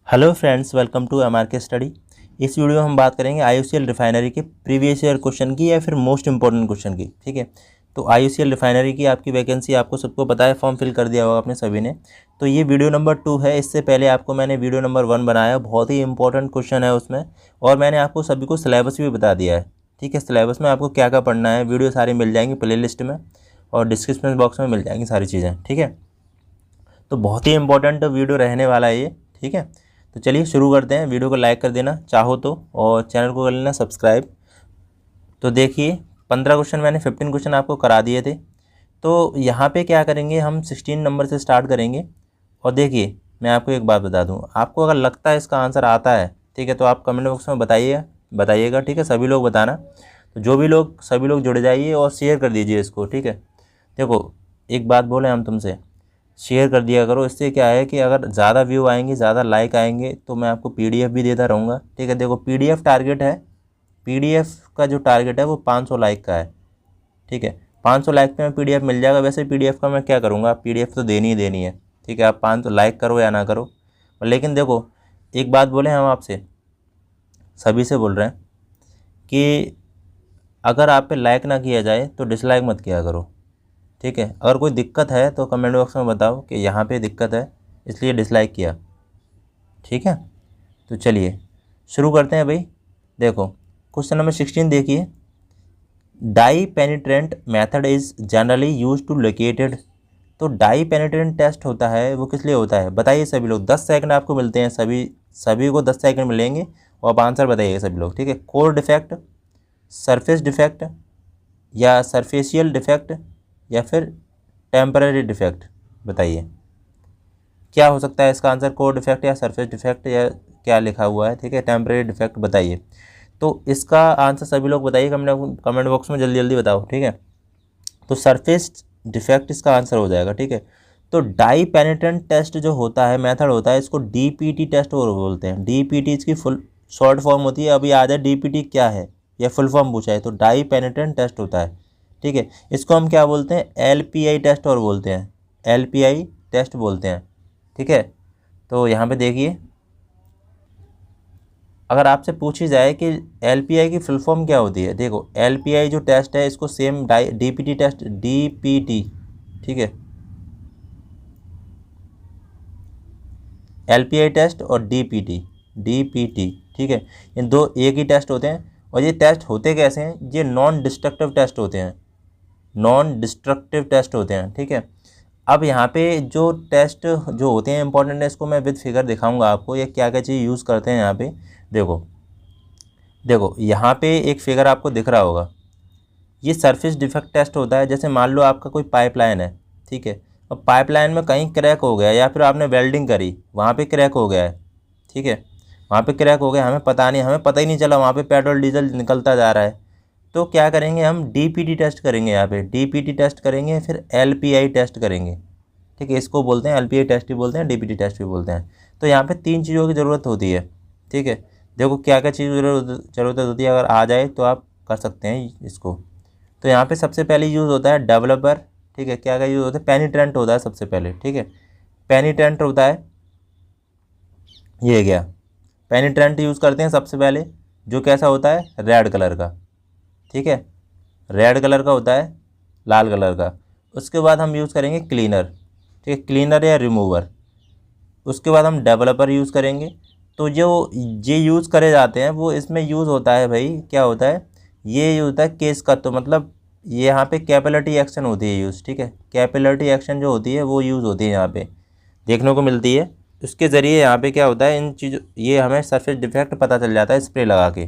Hello friends, welcome to MRK study. इस video में हम बात करेंगे आईओसीएल रिफाइनरी के प्रीवियस ईयर क्वेश्चन की या फिर मोस्ट इंपॉर्टेंट क्वेश्चन की। ठीक है, तो आईओसीएल रिफाइनरी की आपकी वैकेंसी आपको सबको पता है, फॉर्म फिल कर दिया होगा आपने सभी ने। तो ये वीडियो नंबर 2 है। इससे पहले आपको मैंने वीडियो नंबर 1 बनाया, बहुत ही इंपॉर्टेंट क्वेश्चन है उसमें, और मैंने आपको सभी को सिलेबस भी बता दिया है। ठीक है, सिलेबस में आपको क्या क्या पढ़ना है, वीडियो सारी मिल जाएंगी प्ले लिस्ट में और डिस्क्रिप्शन बॉक्स में मिल जाएंगी सारी चीज़ें। ठीक है, तो बहुत ही इंपॉर्टेंट वीडियो रहने वाला है ये। ठीक है, तो चलिए शुरू करते हैं। वीडियो को लाइक कर देना चाहो तो, और चैनल को कर लेना सब्सक्राइब। तो देखिए 15 क्वेश्चन मैंने 15 क्वेश्चन आपको करा दिए थे। तो यहाँ पे क्या करेंगे, हम 16 नंबर से स्टार्ट करेंगे। और देखिए मैं आपको एक बात बता दूँ, आपको अगर लगता है इसका आंसर आता है, ठीक है, तो आप कमेंट बॉक्स में बताइएगा। ठीक है, सभी लोग बताना। तो जो भी लोग, सभी लोग जुड़ जाइए और शेयर कर दीजिए इसको। ठीक है, देखो एक बात बोले हम तुमसे, शेयर कर दिया करो। इससे क्या है कि अगर ज़्यादा व्यू आएंगे, ज़्यादा लाइक आएंगे, तो मैं आपको पीडीएफ भी देता रहूँगा। ठीक है, देखो पीडीएफ टारगेट है, पीडीएफ का जो टारगेट है वो 500 लाइक का है। ठीक है, 500 लाइक पे मैं पीडीएफ मिल जाएगा। वैसे पीडीएफ का मैं क्या करूँगा, पीडीएफ तो देनी ही देनी है। ठीक है, आप 500 लाइक करो या ना करो। लेकिन देखो एक बात बोले हम आपसे, सभी से बोल रहे हैं कि अगर आप पे लाइक ना किया जाए तो डिसलाइक मत किया करो। ठीक है, अगर कोई दिक्कत है तो कमेंट बॉक्स में बताओ कि यहाँ पे दिक्कत है इसलिए डिसलाइक किया। ठीक है, तो चलिए शुरू करते हैं भाई। देखो क्वेश्चन नंबर 16 देखिए, dye penetrant method is generally use to located. तो डाई पेनिट्रेंट टेस्ट होता है वो किस लिए होता है, बताइए सभी लोग। 10 सेकंड आपको मिलते हैं, सभी को 10 सेकंड मिलेंगे और आप आंसर बताइएगा सभी लोग। ठीक है, कोर डिफेक्ट, सरफेस डिफेक्ट, या सरफेशियल डिफेक्ट, या फिर टेम्पररी डिफेक्ट, बताइए क्या हो सकता है इसका आंसर। कोर डिफेक्ट या सरफेस डिफेक्ट या क्या लिखा हुआ है। ठीक है, टेम्पररी डिफेक्ट बताइए। तो इसका आंसर सभी लोग बताइए कमेंट बॉक्स में, जल्दी जल्दी बताओ। ठीक है, तो सरफेस डिफेक्ट इसका आंसर हो जाएगा। ठीक है, तो डाई पेनिट्रेंट टेस्ट जो होता है, मेथड होता है, इसको डीपीटी टेस्ट और बोलते हैं। डीपीटी इसकी फुल शॉर्ट फॉर्म होती है। अभी याद है डीपीटी क्या है या फुल फॉर्म पूछा है, तो डाई पेनिट्रेंट टेस्ट होता है। ठीक है, इसको हम क्या बोलते हैं, एलपीआई टेस्ट और बोलते हैं, एलपीआई टेस्ट बोलते हैं। ठीक है, तो यहाँ पे देखिए, अगर आपसे पूछी जाए कि एलपीआई की फुल फॉर्म क्या होती है, देखो एलपीआई जो टेस्ट है इसको सेम डीपीटी टेस्ट, डीपीटी, ठीक है, एलपीआई टेस्ट और डीपीटी, डीपीटी, ठीक है, इन दो एक ही टेस्ट होते हैं। और ये टेस्ट होते कैसे हैं, ये नॉन डिस्ट्रक्टिव टेस्ट होते हैं, नॉन डिस्ट्रक्टिव टेस्ट होते हैं। ठीक है, अब यहाँ पे जो टेस्ट जो होते हैं इंपॉर्टेंट है, इसको मैं विद फिगर दिखाऊंगा आपको, ये क्या क्या चीज़ यूज़ करते हैं यहाँ पे। देखो देखो यहाँ पे एक फिगर आपको दिख रहा होगा, ये सरफेस डिफेक्ट टेस्ट होता है। जैसे मान लो आपका कोई पाइपलाइन है, ठीक है, और पाइपलाइन में कहीं क्रैक हो गया या फिर आपने वेल्डिंग करी, वहाँ पे क्रैक हो गया है। ठीक है, वहाँ पे क्रैक हो गया, हमें पता ही नहीं चला, वहाँ पे पेट्रोल डीजल निकलता जा रहा है। तो क्या करेंगे हम, डीपीटी टेस्ट करेंगे, यहाँ पे डीपीटी टेस्ट करेंगे, फिर एलपीआई टेस्ट करेंगे। ठीक है, इसको बोलते हैं एलपीआई टेस्ट भी बोलते हैं, डीपीटी टेस्ट भी बोलते हैं। तो यहाँ पे 3 चीज़ों की ज़रूरत होती है। ठीक है, देखो क्या क्या चीज़ ज़रूरत होती है, अगर आ जाए तो आप कर सकते हैं इसको। तो यहाँ पे सबसे पहले यूज़ होता है डेवलपर। ठीक है, क्या क्या यूज़ होता है, पेनिट्रेंट होता है सबसे पहले। ठीक है, पेनिट्रेंट होता है, ये गया पेनिट्रेंट यूज़ करते हैं सबसे पहले, जो कैसा होता है, रेड कलर का। ठीक है, रेड कलर का होता है, लाल कलर का। उसके बाद हम यूज़ करेंगे क्लीनर। ठीक है, क्लीनर या रिमूवर। उसके बाद हम डेवलपर यूज़ करेंगे। तो जो ये यूज़ करे जाते हैं वो इसमें यूज़ होता है भाई, क्या होता है, ये होता है केस का, तो मतलब ये यहाँ पे कैपिलरी एक्शन होती है यूज़। ठीक है, कैपिलरी एक्शन जो होती है वो यूज़ होती है, यहाँ पे देखने को मिलती है। उसके ज़रिए यहाँ पे क्या होता है, इन चीज़ों, ये हमें सरफेस डिफेक्ट पता चल जाता है स्प्रे लगा के।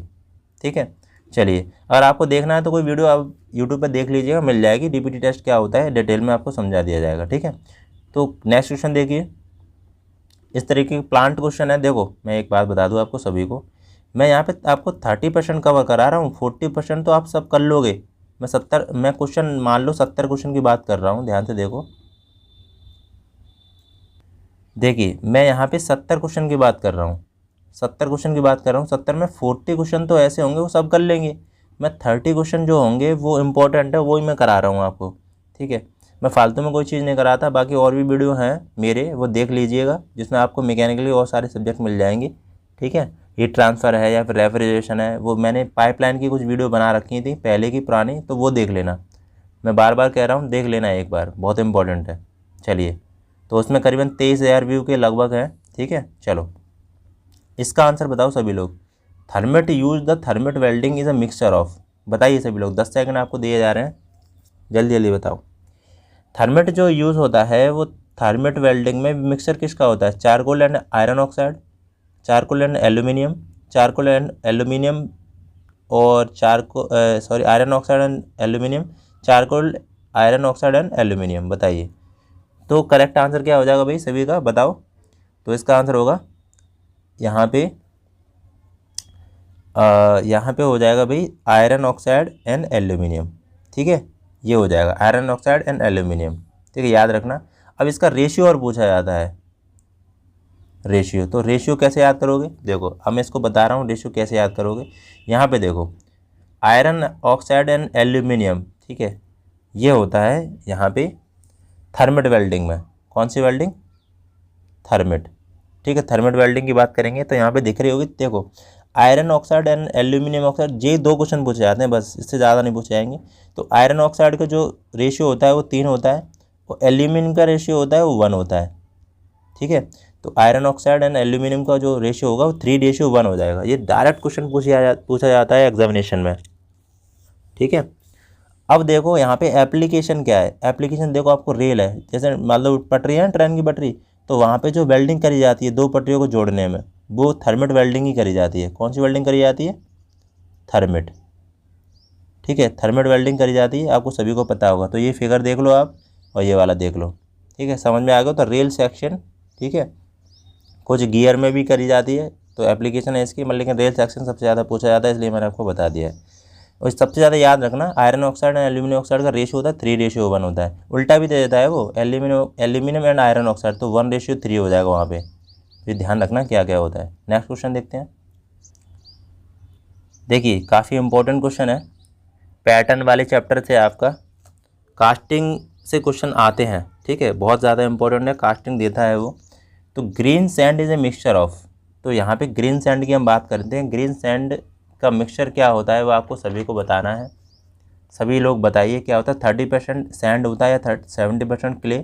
ठीक है, चलिए अगर आपको देखना है तो कोई वीडियो आप यूट्यूब पर देख लीजिएगा, मिल जाएगी, डीपीटी टेस्ट क्या होता है डिटेल में आपको समझा दिया जाएगा। ठीक है, तो नेक्स्ट क्वेश्चन देखिए, इस तरीके के प्लांट क्वेश्चन है। देखो मैं एक बात बता दूं आपको सभी को, मैं यहाँ पे आपको 30% कवर करा रहा हूँ, 40% तो आप सब कर लोगे। मैं क्वेश्चन मान लो 70 क्वेश्चन की बात कर रहा हूँ, ध्यान से देखो। देखिए मैं यहाँ पे 70 क्वेश्चन की बात कर रहा हूँ, 70 क्वेश्चन की बात कर रहा हूँ। 70 में 40 क्वेश्चन तो ऐसे होंगे वो सब कर लेंगे। मैं 30 क्वेश्चन जो होंगे वो इम्पोर्टेंट है, वो ही मैं करा रहा हूँ आपको। ठीक है, मैं फालतू में कोई चीज़ नहीं कराता। बाकी और भी वीडियो हैं मेरे, वो देख लीजिएगा, जिसमें आपको मैकेनिकली और सारे सब्जेक्ट मिल जाएंगे। ठीक है, हीट ट्रांसफ़र है या फिर रेफ्रिजरेशन है, वो मैंने पाइपलाइन की कुछ वीडियो बना रखी थी पहले की पुरानी, तो वो देख लेना। मैं बार बार कह रहा हूँ, देख लेना एक बार, बहुत इंपॉर्टेंट है। चलिए, तो उसमें करीबन 23,000 व्यू के लगभग हैं। ठीक है, चलो इसका आंसर बताओ सभी लोग। Thermite use the thermite welding is a mixture of. बताइए सभी लोग, 10 सेकंड आपको दिए जा रहे हैं, जल्दी जल्दी बताओ। थर्मेट जो यूज़ होता है वो थर्मेट वेल्डिंग में मिक्सचर किसका होता है? Charcoal and iron oxide, charcoal and aluminium, charcoal and aluminium और iron oxide and aluminium, charcoal iron oxide and aluminium. बताइए, तो करेक्ट आंसर क्या हो जाएगा भाई सभी का, बताओ। तो इसका आंसर होगा यहाँ पे हो जाएगा भाई आयरन ऑक्साइड एंड एल्यूमिनियम। ठीक है, ये हो जाएगा आयरन ऑक्साइड एंड एल्यूमिनियम। ठीक है, याद रखना। अब इसका रेशियो और पूछा जाता है, रेशियो। तो रेशियो कैसे याद करोगे? देखो, अब मैं इसको बता रहा हूँ रेशियो कैसे याद करोगे। यहाँ पे देखो, आयरन ऑक्साइड एंड एल्यूमिनियम, ठीक है, ये होता है यहाँ पे थर्मेट वेल्डिंग में। कौन सी वेल्डिंग? थर्मेट। ठीक है, थर्मेट वेल्डिंग की बात करेंगे तो यहाँ पे दिख रही होगी, देखो iron oxide and aluminium oxide, ये 2 क्वेश्चन पूछे जाते हैं बस, इससे ज़्यादा नहीं पूछे जाएंगे। तो आयरन ऑक्साइड का जो रेशियो होता है वो 3 होता है, और एल्यूमिनियम का रेशियो होता है वो 1 होता है। ठीक है, तो आयरन ऑक्साइड एंड एल्यूमिनियम का जो रेशियो होगा वो 3:1 हो जाएगा। ये डायरेक्ट क्वेश्चन पूछा जाता है एग्जामिनेशन में। ठीक है, अब देखो यहाँ पे एप्लीकेशन क्या है। एप्लीकेशन देखो, आपको रेल है, जैसे मान लो पटरी है ट्रेन की पटरी, तो वहाँ पे जो वेल्डिंग करी जाती है 2 पटरियों को जोड़ने में, वो थर्मेट वेल्डिंग ही करी जाती है। कौन सी वेल्डिंग करी जाती है? थर्मेट। ठीक है, थर्मेट वेल्डिंग करी जाती है, आपको सभी को पता होगा। तो ये फिगर देख लो आप, और ये वाला देख लो। ठीक है, समझ में आ गया? तो रेल सेक्शन, ठीक है, कुछ गियर में भी करी जाती है, तो एप्लीकेशन है इसकी, लेकिन रेल सेक्शन सबसे ज़्यादा पूछा जाता है, इसलिए मैंने आपको बता दिया है। और सबसे ज़्यादा याद रखना, iron oxide and aluminium oxide का रेशियो होता है 3:1 होता है। उल्टा भी दे देता है वो, एल्यूमिनियम एंड आयरन ऑक्साइड, तो 1:3 हो जाएगा वहाँ पे। फिर ध्यान रखना क्या क्या होता है। नेक्स्ट क्वेश्चन देखते हैं। देखिए, काफ़ी इंपॉर्टेंट क्वेश्चन है, पैटर्न वाले चैप्टर से आपका कास्टिंग से क्वेश्चन आते हैं। ठीक है, बहुत ज़्यादा इंपॉर्टेंट है, कास्टिंग देता है वो। तो green sand is a mixture of, तो यहाँ पे ग्रीन सैंड की हम बात करते हैं। ग्रीन सैंड का मिक्सचर क्या होता है वो आपको सभी को बताना है। सभी लोग बताइए क्या होता है। 30% सैंड होता है, या 70% clay,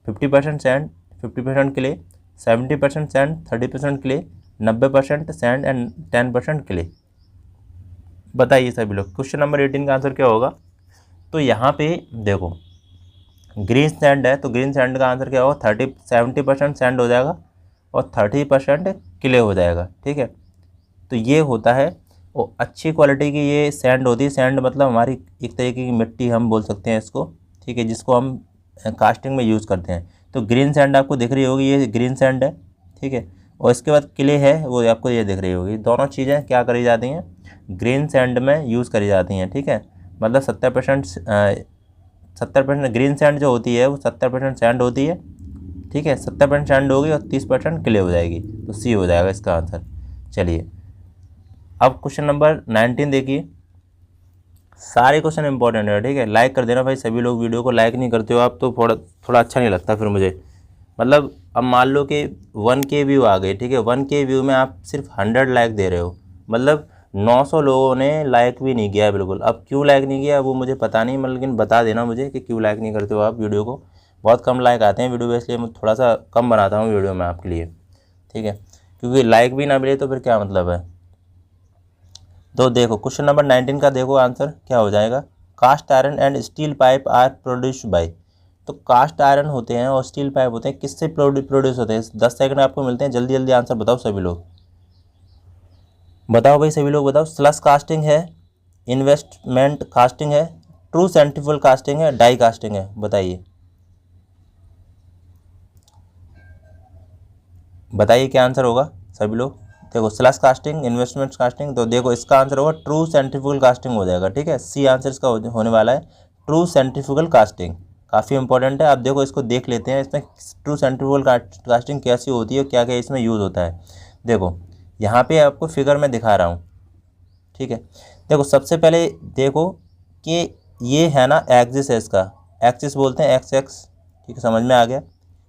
50% sand, 50% clay, 70% sand, 30% clay, 90% sand and 10% clay. बताइए सभी लोग, क्वेश्चन नंबर 18 का आंसर क्या होगा? तो यहाँ पे देखो, ग्रीन सैंड है, तो ग्रीन सैंड का आंसर क्या होगा? 70% सैंड हो जाएगा और 30% क्ले हो जाएगा। ठीक है, तो ये होता है, और अच्छी क्वालिटी की ये सैंड होती है। सैंड मतलब हमारी एक तरीके की मिट्टी हम बोल सकते हैं इसको। ठीक है, जिसको हम कास्टिंग में यूज़ करते हैं। तो ग्रीन सैंड आपको दिख रही होगी, ये ग्रीन सैंड है। ठीक है, और इसके बाद क्ले है, वो आपको ये दिख रही होगी। दोनों चीज़ें क्या करी जाती हैं? ग्रीन सैंड में यूज़ करी जाती हैं। ठीक है, मतलब 70% ग्रीन सैंड जो होती है वो 70% सैंड होती है। ठीक है, 70% सैंड होगी और 30% क्ले हो जाएगी, तो सी हो जाएगा इसका आंसर। चलिए, अब क्वेश्चन नंबर 19 देखिए। सारे क्वेश्चन इंपॉर्टेंट है। ठीक है, लाइक कर देना भाई सभी लोग। वीडियो को लाइक नहीं करते हो आप तो थोड़ा अच्छा नहीं लगता फिर मुझे। मतलब अब मान लो कि 1K व्यू आ गए। ठीक है, 1K व्यू में आप सिर्फ 100 लाइक दे रहे हो, मतलब 900 लोगों ने लाइक भी नहीं किया है बिल्कुल। अब क्यों लाइक नहीं किया वो मुझे पता नहीं, लेकिन बता देना मुझे कि क्यों लाइक नहीं करते हो आप वीडियो को। बहुत कम लाइक आते हैं वीडियो में, इसलिए मैं थोड़ा सा कम बनाता हूँ वीडियो में आपके लिए। ठीक है, क्योंकि लाइक भी ना मिले तो फिर क्या मतलब है। तो देखो, क्वेश्चन नंबर 19 का देखो आंसर क्या हो जाएगा। Cast iron and steel pipe are produced by. तो कास्ट आयरन होते हैं और स्टील पाइप होते हैं, किससे प्रोड्यूस होते हैं? 10 सेकंड आपको मिलते हैं, जल्दी जल्दी आंसर बताओ सभी लोग। बताओ भाई सभी लोग बताओ। स्लस कास्टिंग है, इन्वेस्टमेंट कास्टिंग है, ट्रू सेंट्रीफ्यूगल कास्टिंग है, डाई कास्टिंग है? बताइए बताइए क्या आंसर होगा सभी लोग। देखो, स्लस कास्टिंग, इन्वेस्टमेंट कास्टिंग, तो देखो इसका आंसर होगा ट्रू सेंट्रीफ्यूगल कास्टिंग हो जाएगा। ठीक है, सी आंसर इसका होने वाला है, ट्रू सेंट्रीफ्यूगल कास्टिंग। काफ़ी इंपॉर्टेंट है। अब देखो इसको देख लेते हैं, इसमें ट्रू सेंट्रीफ्यूगल कास्टिंग कैसी होती है, क्या क्या इसमें यूज़ होता है। देखो यहाँ पे आपको फिगर में दिखा रहा हूँ। ठीक है, देखो सबसे पहले देखो कि ये है ना एक्सिस है इसका, एक्सिस बोलते हैं, एक्स एक्स, ठीक है, समझ में आ गया।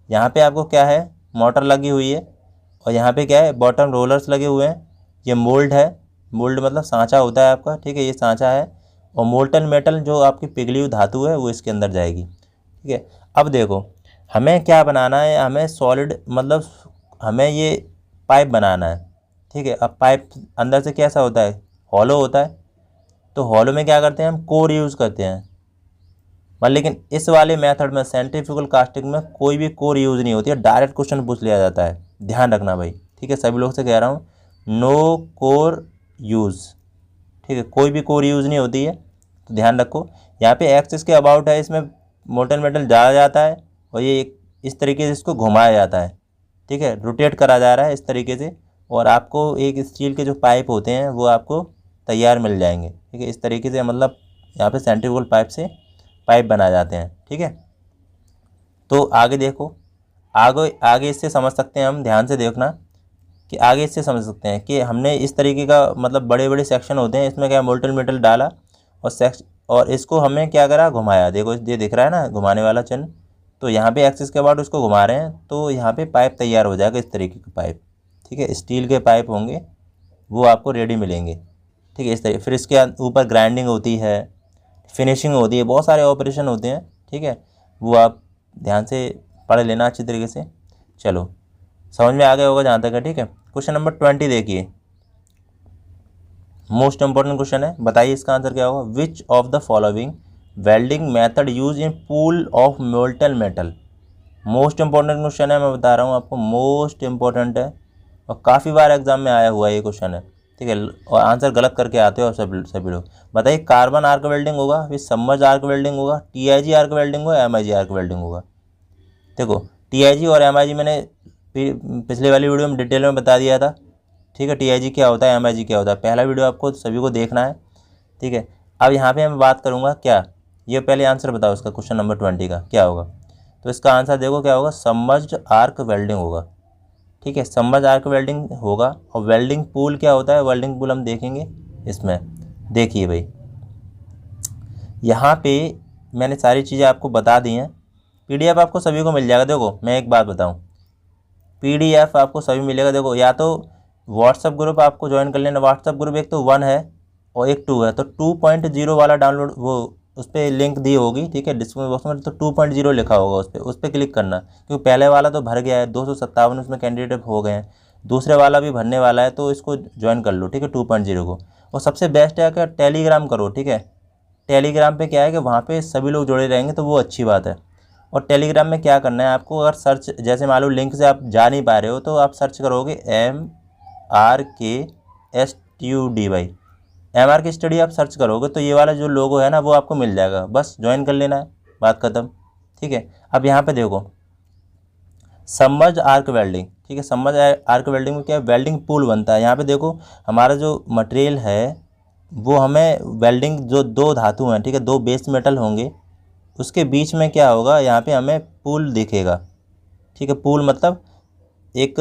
यहाँ पे आपको क्या है, मोटर लगी हुई है, और यहाँ पे क्या है, बॉटम रोलर्स लगे हुए हैं। ये मोल्ड है, मोल्ड मतलब सांचा होता है आपका, ठीक है, ये सांचा है। और मोल्टन मेटल जो आपकी पिघली हुई धातु है वो इसके अंदर जाएगी, ठीक है। अब देखो हमें क्या बनाना है, हमें सॉलिड मतलब हमें ये पाइप बनाना है, ठीक है। अब पाइप अंदर से कैसा होता है, हॉलो होता है। तो हॉलो में क्या करते हैं हम, कोर यूज़ करते हैं। पर लेकिन इस वाले मेथड में सेंट्रीफ्यूगल कास्टिंग में कोई भी कोर यूज़ नहीं होती है, डायरेक्ट क्वेश्चन पूछ लिया जाता है, ध्यान रखना भाई, ठीक है। सभी लोग से कह रहा हूँ, नो कोर यूज़, ठीक है, कोई भी कोर यूज़ नहीं होती है, तो ध्यान रखो। यहाँ पे एक्सिस के अबाउट है, इसमें मोल्टन मेटल डाला जाता है और ये इस तरीके से इसको घुमाया जाता है, ठीक है, रोटेट करा जा रहा है इस तरीके से। और आपको एक स्टील के जो पाइप होते हैं वो आपको तैयार मिल जाएंगे, ठीक है, इस तरीके से, मतलब यहाँ पे सेंट्रीफ्यूगल पाइप से पाइप बनाए जाते हैं, ठीक है। तो आगे देखो, आगे आगे इससे समझ सकते हैं हम, ध्यान से देखना कि आगे इससे समझ सकते हैं कि हमने इस तरीके का मतलब बड़े बड़े सेक्शन होते हैं, इसमें क्या मोल्टन मेटल डाला और इसको हमें क्या करा, घुमाया। देखो ये दिख रहा है ना घुमाने वाला चिन्ह, तो यहाँ पे एक्सिस के बाद उसको घुमा रहे हैं, तो यहाँ पे पाइप तैयार हो जाएगा, इस तरीके का पाइप, ठीक है, स्टील के पाइप होंगे वो आपको रेडी मिलेंगे, ठीक है, इस तरीके। फिर इसके ऊपर ग्राइंडिंग होती है, फिनिशिंग होती है, बहुत सारे ऑपरेशन होते हैं, ठीक है, वो आप ध्यान से पढ़ लेना अच्छी तरीके से। चलो समझ में आ गया होगा जहाँ तक है, ठीक है। क्वेश्चन नंबर 20 देखिए, मोस्ट इंपॉर्टेंट क्वेश्चन है, बताइए इसका आंसर क्या होगा। Which of the following welding method use in pool of molten metal. Most important question है, मैं बता रहा हूँ आपको, मोस्ट इंपॉर्टेंट है और काफ़ी बार एग्जाम में आया हुआ ये क्वेश्चन है, ठीक है, और आंसर गलत करके आते हो और सभी लोग। बताइए कार्बन आर्क वेल्डिंग होगा, फिर सबमर्ज आर्क वेल्डिंग होगा, टीआईजी आर्क वेल्डिंग होगा, एमआईजी आर्क वेल्डिंग होगा। देखो टीआईजी और एमआईजी मैंने पिछले वाली वीडियो में डिटेल में बता दिया था, ठीक है, टीआईजी क्या होता है, एमआईजी क्या होता है, पहला वीडियो आपको सभी को देखना है, ठीक है। अब यहाँ पे मैं बात करूँगा क्या, ये पहले आंसर बताओ इसका, क्वेश्चन नंबर 20 का क्या होगा। तो इसका आंसर देखो क्या होगा, सबमर्ज्ड आर्क वेल्डिंग होगा, ठीक है, सबमर्ज्ड आर्क वेल्डिंग होगा। और वेल्डिंग पूल क्या होता है, वेल्डिंग पूल हम देखेंगे इसमें। देखिए भाई यहाँ पे मैंने सारी चीज़ें आपको बता दी हैं, पीडीएफ आपको सभी को मिल जाएगा। देखो मैं एक बात बताऊँ, पीडीएफ आपको सभी मिलेगा। देखो या तो व्हाट्सअप ग्रुप आपको ज्वाइन कर लेना, व्हाट्सअप ग्रुप एक तो 1 है और एक 2 है, तो 2.0 वाला डाउनलोड, वो उस पर लिंक दी होगी, ठीक है, डिस्क्रिप्शन बॉक्स में, तो 2.0 लिखा होगा, उस पर क्लिक करना, क्योंकि पहले वाला तो भर गया है, 257 उसमें कैंडिडेट हो गए हैं, दूसरे वाला भी भरने वाला है, तो इसको ज्वाइन कर लो, ठीक है, 2.0 को। और सबसे बेस्ट है कि टेलीग्राम करो, ठीक है, टेलीग्राम पे क्या है कि वहाँ पे सभी लोग जुड़े रहेंगे, तो वो अच्छी बात है। और टेलीग्राम में क्या करना है आपको, अगर सर्च, जैसे मान लो लिंक से आप जा नहीं पा रहे हो, तो आप सर्च करोगे MRKSTUDY, MRK स्टडी आप सर्च करोगे तो ये वाला जो लोगो है ना वो आपको मिल जाएगा, बस ज्वाइन कर लेना है, बात खत्म, ठीक है। अब यहाँ पे देखो सबमर्ज आर्क वेल्डिंग, ठीक है, सबमर्ज आर्क वेल्डिंग में क्या है, वेल्डिंग पूल बनता है। यहाँ पे देखो हमारा जो मटेरियल है वो हमें वेल्डिंग, जो दो धातु हैं, ठीक है, दो बेस मेटल होंगे, उसके बीच में क्या होगा, यहाँ पे हमें पूल दिखेगा, ठीक है, पूल मतलब एक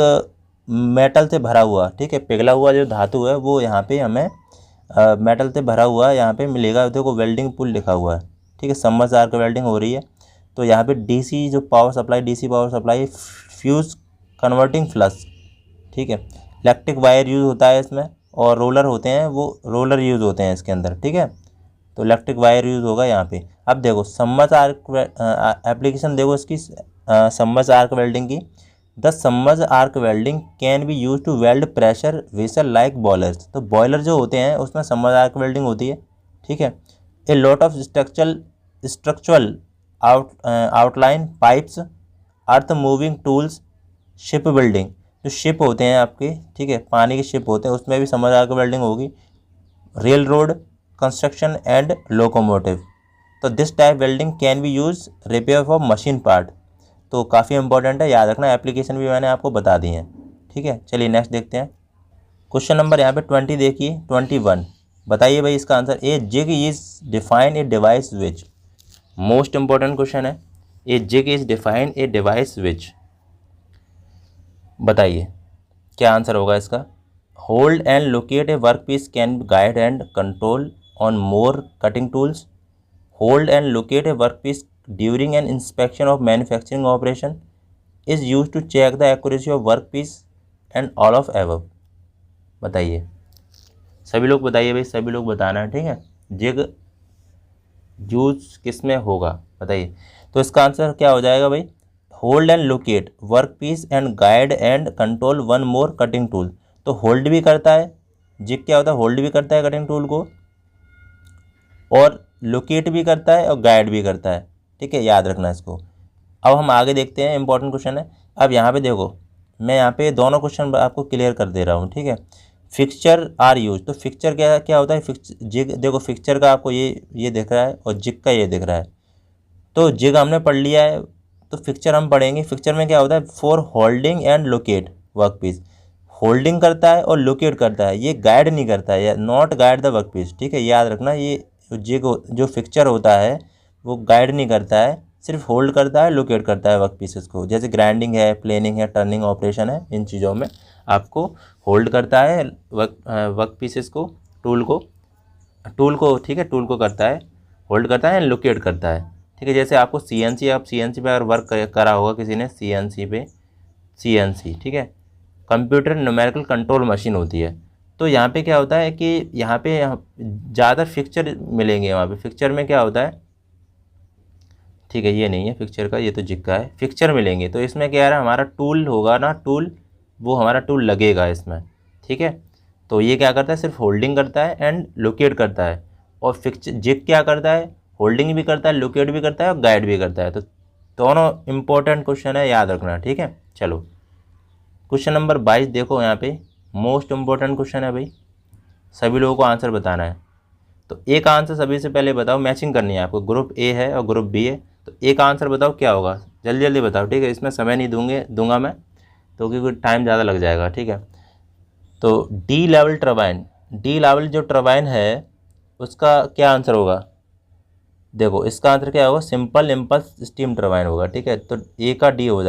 मेटल से भरा हुआ, ठीक है, पिघला हुआ जो धातु है वो यहाँ पे हमें मेटल से भरा हुआ यहाँ पे मिलेगा। देखो वेल्डिंग पूल लिखा हुआ है, ठीक है, सबमर्ज आर्क वेल्डिंग हो रही है। तो यहाँ पे डीसी जो power supply, DC power supply, fuse converting flush, ठीक है, इलेक्ट्रिक वायर यूज़ होता है इसमें, और रोलर होते हैं, वो रोलर यूज़ होते हैं इसके अंदर, ठीक है, तो इलेक्ट्रिक वायर यूज़ होगा यहाँ पे। अब देखो सबमर्ज आर्क एप्लीकेशन देखो इसकी, सबमर्ज आर्क वेल्डिंग की। The submerge arc welding can be use to weld pressure vessel like boilers. तो बॉयलर जो होते हैं उसमें सबमर्ज आर्क वेल्डिंग होती है, ठीक है। A lot of structural outline pipes, earth moving tools, ship building, जो शिप होते हैं आपके, ठीक है, पानी के शिप होते हैं, उसमें भी सबमर्ज आर्क वेल्डिंग होगी। Rail road construction and locomotive. तो this type welding can be use repair for machine part. तो काफ़ी इंपॉर्टेंट है, याद रखना, एप्लीकेशन भी मैंने आपको बता दी है, ठीक है। चलिए नेक्स्ट देखते हैं, क्वेश्चन नंबर यहाँ पे 20 देखिए, 21 बताइए भाई इसका answer. A jig is define a device which, most important question है, a jig is define a device which, बताइए क्या आंसर होगा इसका। Hold and locate a work piece can guide and control on more cutting tools. Hold and locate a work piece during an inspection of manufacturing operation is use to check the accuracy of work piece and all of above. बताइए, सभी लोग बताइए भाई, सभी लोग बताना है, ठीक है। जिग यूज किस में होगा बताइए। तो इसका आंसर क्या हो जाएगा भाई, hold and locate work piece and guide and control one more cutting tool. तो होल्ड भी करता है, जिग क्या होता है, होल्ड भी करता है कटिंग टूल को, और लोकेट भी करता है और गाइड भी करता है, ठीक है, याद रखना इसको। अब हम आगे देखते हैं, इंपॉर्टेंट क्वेश्चन है। अब यहाँ पे देखो, मैं यहाँ पे दोनों क्वेश्चन आपको क्लियर कर दे रहा हूँ, ठीक है। फिक्सचर आर यूज, तो फिक्सचर क्या क्या होता है, जिग देखो, फिक्सचर का आपको ये दिख रहा है और जिग का ये दिख रहा है। तो जिग हमने पढ़ लिया है, तो फिक्सचर हम पढ़ेंगे। फिक्सचर में क्या होता है, for holding and locate work piece, holding करता है और लोकेट करता है, ये गाइड नहीं करता है, not guide the work piece, ठीक है, याद रखना। ये जिग जो फिक्सचर होता है वो गाइड नहीं करता है, सिर्फ होल्ड करता है, लोकेट करता है वर्क पीसेस को। जैसे ग्राइंडिंग है, प्लेनिंग है, टर्निंग ऑपरेशन है, इन चीज़ों में आपको होल्ड करता है वर्क पीसेस को, टूल को, ठीक है, टूल को करता है, होल्ड करता है, लोकेट करता है, ठीक है। जैसे आपको CNC, आप CNC पे अगर वर्क करा होगा किसी ने, CNC, ठीक है, कंप्यूटर न्यूमेरिकल कंट्रोल मशीन होती है। तो यहाँ पे क्या होता है कि यहाँ पे ज़्यादा फिक्सचर मिलेंगे। वहाँ पे फिक्सचर में क्या होता है, ठीक है, ये नहीं है फिक्सचर का, ये तो जिग का है, फिक्सचर मिलेंगे। तो इसमें क्या है, हमारा टूल होगा ना, टूल, वो हमारा टूल लगेगा इसमें, ठीक है। तो ये क्या करता है, सिर्फ होल्डिंग करता है एंड लोकेट करता है। और फिक्सचर जिग क्या करता है, होल्डिंग भी करता है, लोकेट भी करता है और गाइड भी करता है। तो दोनों इंपॉर्टेंट क्वेश्चन है, याद रखना, ठीक है। चलो क्वेश्चन नंबर 22 देखो, यहाँ पे मोस्ट इम्पोर्टेंट क्वेश्चन है भाई, सभी लोगों को आंसर बताना है। तो एक आंसर सभी से पहले बताओ, मैचिंग करनी है आपको, ग्रुप ए है और ग्रुप बी है, तो एक आंसर बताओ क्या होगा, जल्दी जल्दी बताओ, ठीक है। इसमें समय नहीं दूंगा मैं, तो क्योंकि टाइम ज़्यादा लग जाएगा, ठीक है। तो डी लेवल जो टर्बाइन है उसका क्या आंसर होगा, देखो इसका आंसर क्या होगा, सिंपल इम्पल्स स्टीम टर्बाइन होगा, ठीक है। तो ए का डी हो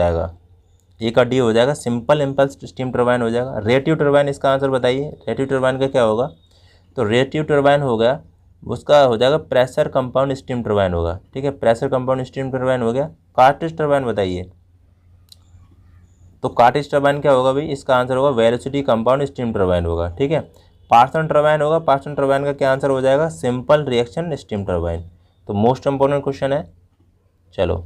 जाएगा, सिंपल इम्पल्स स्टीम टर्बाइन हो जाएगा। रेटिव टर्बाइन इसका आंसर बताइए, रेटिव टर्बाइन का क्या होगा, तो रेटिव टर्बाइन होगा, उसका हो जाएगा प्रेशर कंपाउंड स्टीम टर्बाइन होगा, ठीक है, प्रेशर कंपाउंड स्टीम टर्बाइन हो गया। कार्टेज टर्बाइन बताइए, तो कार्टेज टर्बाइन क्या होगा भाई, इसका आंसर होगा वेलोसिटी कंपाउंड स्टीम टर्बाइन होगा, ठीक है। पार्सन टर्बाइन होगा, पार्सन टर्बाइन का क्या आंसर हो जाएगा, सिंपल रिएक्शन स्टीम टर्बाइन। तो मोस्ट इंपॉर्टेंट क्वेश्चन है। चलो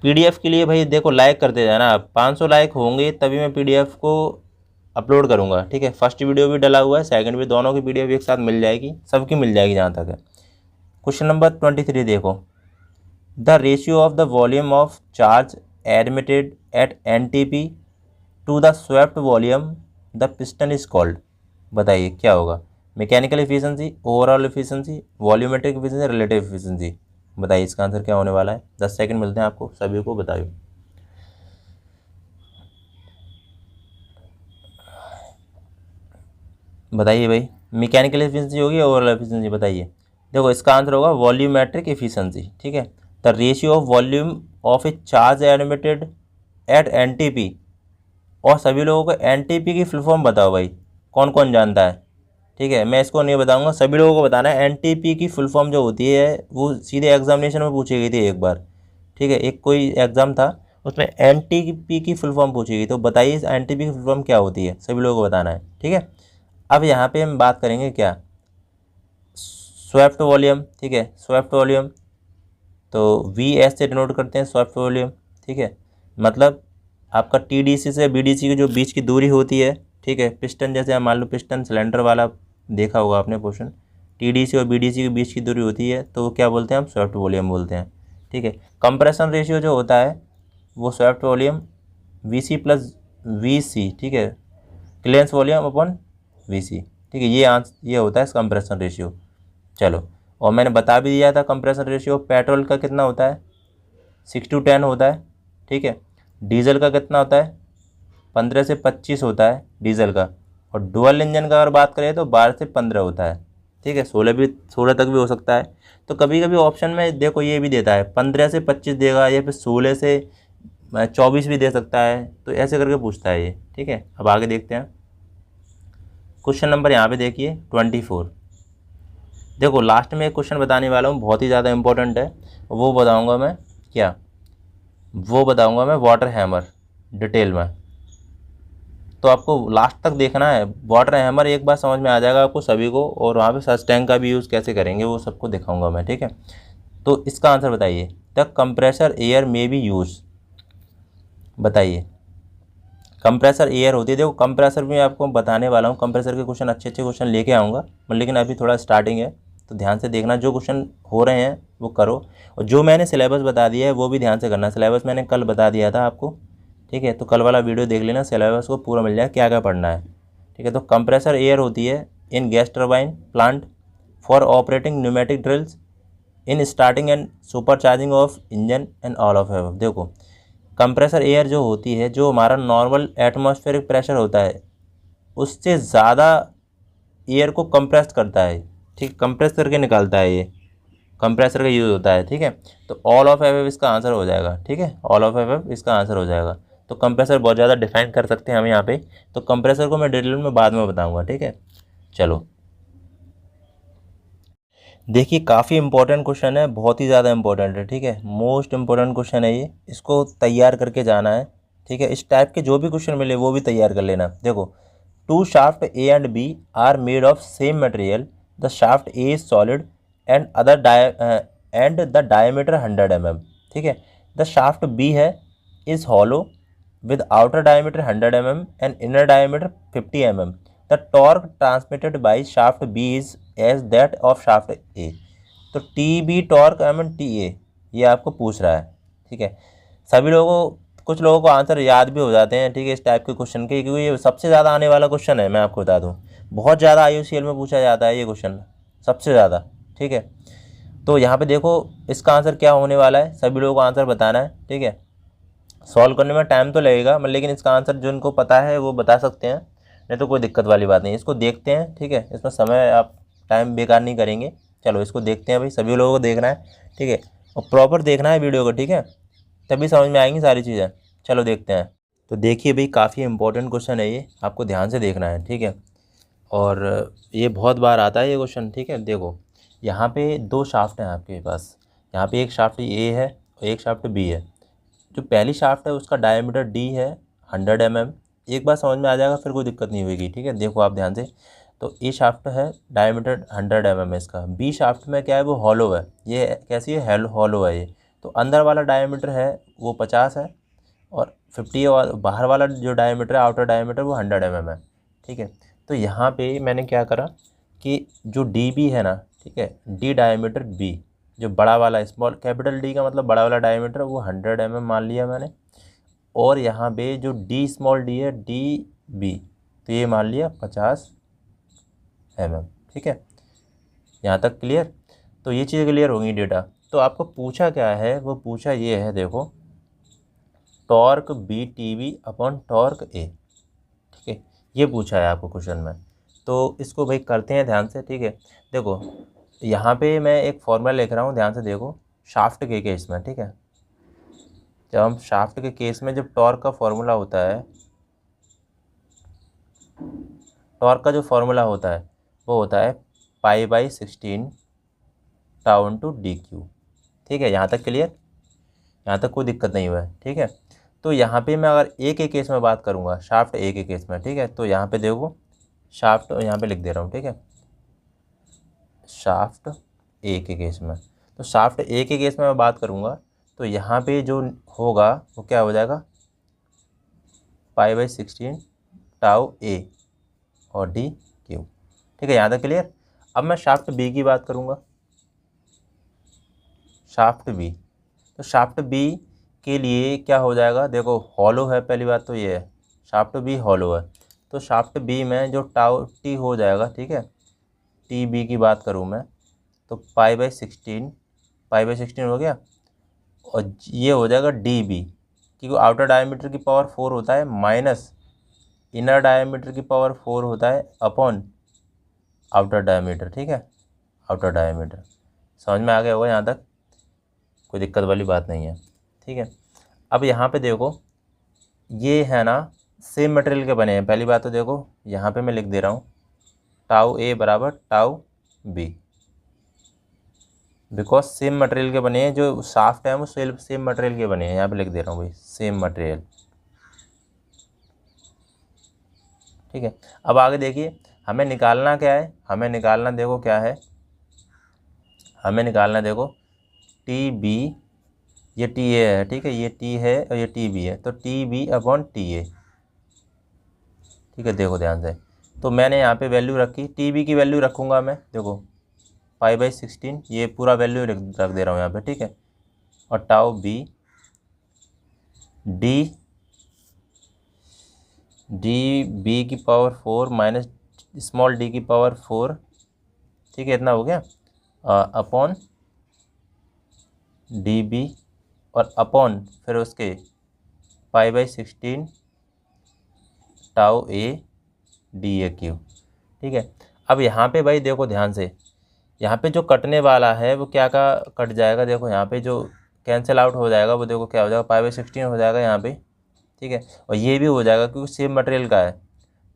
PDF के लिए भाई देखो लाइक करते जाना, 500 लाइक होंगे तभी मैं PDF को अपलोड करूँगा, ठीक है। फर्स्ट वीडियो भी डला हुआ है, सेकंड भी, दोनों की PDF एक साथ मिल जाएगी, सबकी मिल जाएगी जहाँ तक है। क्वेश्चन नंबर 23 देखो, the ratio of the volume of charge admitted at NTP to the swept volume the piston is called. बताइए क्या होगा, mechanical efficiency, overall efficiency, volumetric efficiency, relative efficiency. बताइए इसका आंसर क्या होने वाला है। 10 सेकंड मिलते हैं आपको, सभी को बताइए। बताइए भाई, मैकेनिकल एफिशिएंसी होगी, ओवरऑल एफिशिएंसी, बताइए। देखो इसका आंसर होगा वॉल्यूमेट्रिक एफिशिएंसी, ठीक है। The ratio of volume of a charge admitted at NTP, और सभी लोगों को NTP की फुल फॉर्म बताओ भाई, कौन कौन जानता है, ठीक है। मैं इसको नहीं बताऊंगा, सभी लोगों को बताना है। NTP की फुल फॉर्म जो होती है वो सीधे एग्जामिनेशन में पूछी गई थी एक बार, ठीक है। एक कोई एग्ज़ाम था उसमें NTP की फुल फॉर्म पूछी गई, तो बताइए NTP की फुल फॉर्म क्या होती है, सभी लोगों को बताना है, ठीक है। अब यहाँ पे हम बात करेंगे क्या, स्वेप्ट वॉल्यूम, ठीक है, स्वेप्ट वॉल्यूम, तो VS से डिनोट करते हैं स्वेप्ट वॉल्यूम, ठीक है। मतलब आपका TDC से BDC की जो बीच की दूरी होती है, ठीक है, पिस्टन, जैसे मान लो पिस्टन सिलेंडर वाला देखा होगा आपने क्वेश्चन, TDC और BDC के बीच की दूरी होती है, तो क्या बोलते हैं हम, स्वेप्ट वॉल्यूम बोलते हैं, ठीक है। कंप्रेशन रेशियो जो होता है वो swept volume VC plus VC, ठीक है, क्लियरेंस वॉल्यूम अपॉन VC, ठीक है, ये होता है कंप्रेशन रेशियो। चलो, और मैंने बता भी दिया था कंप्रेशन रेशियो पेट्रोल का कितना होता है, 6:10 होता है, ठीक है। डीजल का कितना होता है, 15 से 25 होता है डीजल का, और डुअल इंजन का अगर बात करें तो 12 से 15 होता है, ठीक है। 16 तक भी हो सकता है। तो कभी कभी ऑप्शन में देखो ये भी देता है 15 से 25 देगा, या फिर 16 से 24 भी दे सकता है, तो ऐसे करके पूछता है ये, ठीक है। अब आगे देखते हैं क्वेश्चन नंबर, यहाँ पे देखिए 24। देखो लास्ट में एक क्वेश्चन बताने वाला हूँ, बहुत ही ज़्यादा इंपॉर्टेंट है, वो बताऊँगा मैं क्या, वो बताऊँगा मैं वाटर हैमर डिटेल में। तो आपको लास्ट तक देखना है। वाटर हैमर एक बार समझ में आ जाएगा आपको सभी को, और वहाँ पे सच टैंक का भी यूज़ कैसे करेंगे वो सबको दिखाऊंगा मैं, ठीक है। तो इसका आंसर बताइए, the compressor air may be use, बताइए। कंप्रेसर एयर होती है, देखो कंप्रेसर भी आपको बताने वाला हूँ, कंप्रेसर के क्वेश्चन अच्छे अच्छे क्वेश्चन लेके आऊँगा, लेकिन अभी थोड़ा स्टार्टिंग है तो ध्यान से देखना, जो क्वेश्चन हो रहे हैं वो करो, और जो मैंने सिलेबस बता दिया है वो भी ध्यान से करना। सिलेबस मैंने कल बता दिया था आपको, ठीक है, तो कल वाला वीडियो देख लेना, सिलेबस को पूरा मिल जाए क्या क्या पढ़ना है, ठीक है। तो कंप्रेसर एयर होती है इन gas turbine plant for operating pneumatic drills in starting and super charging of engine and all of above. देखो कंप्रेसर एयर जो होती है, जो हमारा नॉर्मल एटमॉस्फेरिक प्रेशर होता है उससे ज़्यादा एयर को कंप्रेस करता है, ठीक, कंप्रेस करके निकालता है, ये कंप्रेसर का यूज़ होता है, ठीक है। तो ऑल ऑफ एबव इसका आंसर हो जाएगा, ठीक है, ऑल ऑफ एबव इसका आंसर हो जाएगा। तो कंप्रेसर बहुत ज़्यादा डिफाइन कर सकते हैं हम यहाँ पे, तो कंप्रेसर को मैं डिटेल में बाद में बताऊँगा, ठीक है। चलो देखिए, काफ़ी इंपॉर्टेंट क्वेश्चन है, बहुत ही ज़्यादा इंपॉर्टेंट है, ठीक है, मोस्ट इंपॉर्टेंट क्वेश्चन है ये, इसको तैयार करके जाना है, ठीक है। इस टाइप के जो भी क्वेश्चन मिले वो भी तैयार कर लेना। देखो, two shaft A and B are made of same material, the shaft A is solid and and the diameter 100 mm, ठीक है। द शाफ्ट बी है is hollow with outer diameter 100 mm and inner diameter 50 mm. The torque transmitted by shaft B is as that of shaft A. तो T B torque M N T A ये आपको पूछ रहा है, ठीक है। सभी लोगों को, कुछ लोगों को आंसर याद भी हो जाते हैं, ठीक है, इस टाइप के क्वेश्चन के, क्योंकि ये सबसे ज़्यादा आने वाला क्वेश्चन है, मैं आपको बता दूँ, बहुत ज़्यादा IUCL में पूछा जाता है ये क्वेश्चन, सबसे ज़्यादा, ठीक है। तो यहाँ पे देखो इसका आंसर क्या होने वाला है, सभी लोगों को आंसर बताना है, ठीक है। सॉल्व करने में टाइम तो लगेगा, लेकिन इसका आंसर जिनको पता है वो बता सकते हैं, नहीं तो कोई दिक्कत वाली बात नहीं। इसको देखते हैं, ठीक है, इसमें समय आप टाइम बेकार नहीं करेंगे। चलो इसको देखते हैं भाई, सभी लोगों को देखना है, ठीक है, और प्रॉपर देखना है वीडियो को, ठीक है, तभी समझ में आएंगी सारी चीज़ें। चलो देखते हैं। तो देखिए भाई, काफ़ी इंपॉर्टेंट क्वेश्चन है ये, आपको ध्यान से देखना है, ठीक है, और ये बहुत बार आता है ये क्वेश्चन, ठीक है। देखो यहाँ पे दो शाफ्ट हैं आपके पास, यहाँ पे एक शाफ्ट ए है और एक शाफ्ट बी है। जो पहली शाफ्ट है उसका डायमीटर डी है 100 mm, एक बार समझ में आ जाएगा फिर कोई दिक्कत नहीं होगी, ठीक है। देखो आप ध्यान से, तो ए शाफ्ट है डायमीटर 100 mm इसका, बी शाफ्ट में क्या है वो हॉलो है, ये कैसी है, हॉलो है ये। तो अंदर वाला डायमीटर है वो 50 है और 50 है, और बाहर वाला जो डायमीटर है, आउटर डायमीटर, वो 100 mm है, ठीक है। तो यहाँ पे मैंने क्या करा कि जो डी बी है ना, ठीक है, डी डायमीटर बी, जो बड़ा वाला, स्मॉल कैपिटल डी का मतलब बड़ा वाला डायमीटर, वो 100 mm मान लिया मैंने, और यहाँ पे जो डी स्मॉल डी है, डी बी, तो ये मान लिया 50 mm, ठीक है। यहाँ तक क्लियर। तो ये चीज़ क्लियर होगी डेटा। तो आपको पूछा क्या है, वो पूछा ये है, देखो, torque B T B upon torque A, ठीक है, ये पूछा है आपको क्वेश्चन में। तो इसको भाई करते हैं ध्यान से, ठीक है। देखो यहाँ पे मैं एक फॉर्मूला लिख रहा हूँ, ध्यान से देखो, शाफ्ट के केस में, ठीक है। जब हम शाफ्ट के केस में, जब टॉर्क का फॉर्मूला होता है, टॉर्क का जो फॉर्मूला होता है वो होता है π/16 टाउ इनटू डी क्यू, ठीक है। यहाँ तक क्लियर, यहाँ तक कोई दिक्कत नहीं हुआ है, ठीक है। तो यहाँ पे मैं अगर ए के केस में बात करूँगा, शाफ्ट ए के केस में, ठीक है, तो यहाँ पे देखो शाफ्ट, यहाँ पे लिख दे रहा हूँ, ठीक है, शाफ्ट ए के केस में। तो शाफ्ट ए के केस में मैं बात करूँगा, तो यहाँ पे जो होगा वो क्या हो जाएगा, π/16 टाउ ए और डी क्यू, ठीक है, यहाँ तक क्लियर। अब मैं शाफ्ट बी की बात करूँगा, शाफ्ट बी, तो शाफ्ट बी के लिए क्या हो जाएगा, देखो हॉलो है, पहली बात तो ये है, शाफ्ट बी हॉलो है, तो शाफ्ट बी में जो टाउ टी हो जाएगा, ठीक है, टी बी की बात करूँ मैं, तो π/16 हो गया, और ये हो जाएगा डी बी, क्योंकि आउटर डायमीटर की पावर 4 होता है, माइनस इनर डायमीटर की पावर 4 होता है, अपॉन आउटर डायमीटर, ठीक है, आउटर डायमीटर। समझ में आ गया होगा यहाँ तक, कोई दिक्कत वाली बात नहीं है, ठीक है। अब यहाँ पे देखो, ये है ना सेम मटेरियल के बने हैं, पहली बात तो देखो यहाँ पे मैं लिख दे रहा हूँ टाउ ए बराबर tau B, because same material के बने हैं, जो शाफ्ट है वो सेम मटेरियल के बने हैं, यहाँ पे लिख दे रहा हूँ भाई, सेम मटेरियल। ठीक है, अब आगे देखिए हमें निकालना क्या है, हमें निकालना देखो क्या है, हमें निकालना देखो टी बी, ये टी ए है, ठीक है, ये टी है और ये टी बी है, तो T B upon T A. ठीक है, देखो ध्यान से, तो मैंने यहाँ पे वैल्यू रखी, टी बी की वैल्यू रखूँगा मैं, देखो 5/16, ये पूरा वैल्यू रख दे रहा हूँ यहाँ पे। ठीक है, और टाउ बी डी बी की पावर 4 माइनस स्मॉल डी की पावर 4। ठीक है, इतना हो गया, अपॉन डी बी और अपॉन फिर उसके 5/16 tau A D A Q. ठीक है, अब यहाँ पे भाई देखो ध्यान से, यहाँ पे जो कटने वाला है वो क्या का कट जाएगा, देखो यहाँ पे जो कैंसिल आउट हो जाएगा वो देखो क्या हो जाएगा, 5/16 हो जाएगा यहाँ पे। ठीक है, और ये भी हो जाएगा क्योंकि सेम मटेरियल का है,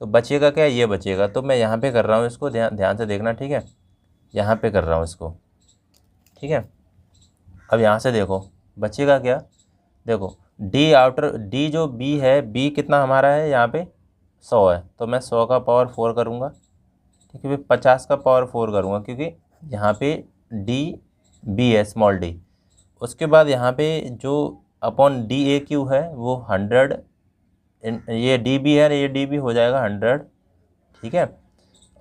तो बचेगा क्या, ये बचेगा। तो मैं यहाँ पे कर रहा हूँ इसको, ध्यान से देखना। ठीक है, यहाँ पे कर रहा हूँ इसको। ठीक है, अब यहाँ से देखो बचेगा क्या, देखो डी आउटर, डी जो बी है, बी कितना हमारा है यहाँ पे 100 है, तो मैं 100 का पावर 4 करूँगा। ठीक है, फिर 50 का पावर 4 करूँगा क्योंकि यहाँ पे डी बी है, स्मॉल डी। उसके बाद यहाँ पे जो अपॉन डी ए क्यू है वो 100, ये डी बी है, ये डी बी हो जाएगा 100। ठीक है,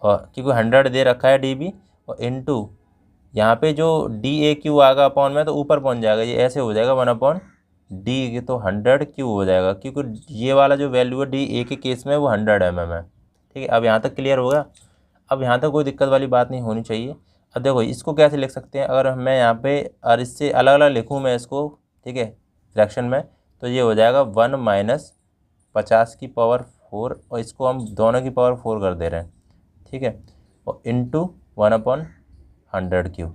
और क्योंकि 100 दे रखा है डी बी, और इनटू यहाँ पे जो डी ए क्यू आएगा अपॉन में तो ऊपर पहुँच जाएगा, ये ऐसे हो जाएगा 1 डी, तो 100 क्यू हो जाएगा क्योंकि ये वाला जो वैल्यू है डी ए के केस में वो 100 mm है। ठीक है, अब यहाँ तक क्लियर हो गया, अब यहाँ तक कोई दिक्कत वाली बात नहीं होनी चाहिए। अब देखो इसको कैसे लिख सकते हैं, अगर मैं यहाँ पे और इससे अलग अलग लिखूँ मैं इसको, ठीक है, फ्रैक्शन में, तो ये हो जाएगा 1 माइनस 50 की पावर 4, और इसको हम दोनों की पावर 4 कर दे रहे हैं। ठीक है, और इंटू 1/100 क्यू।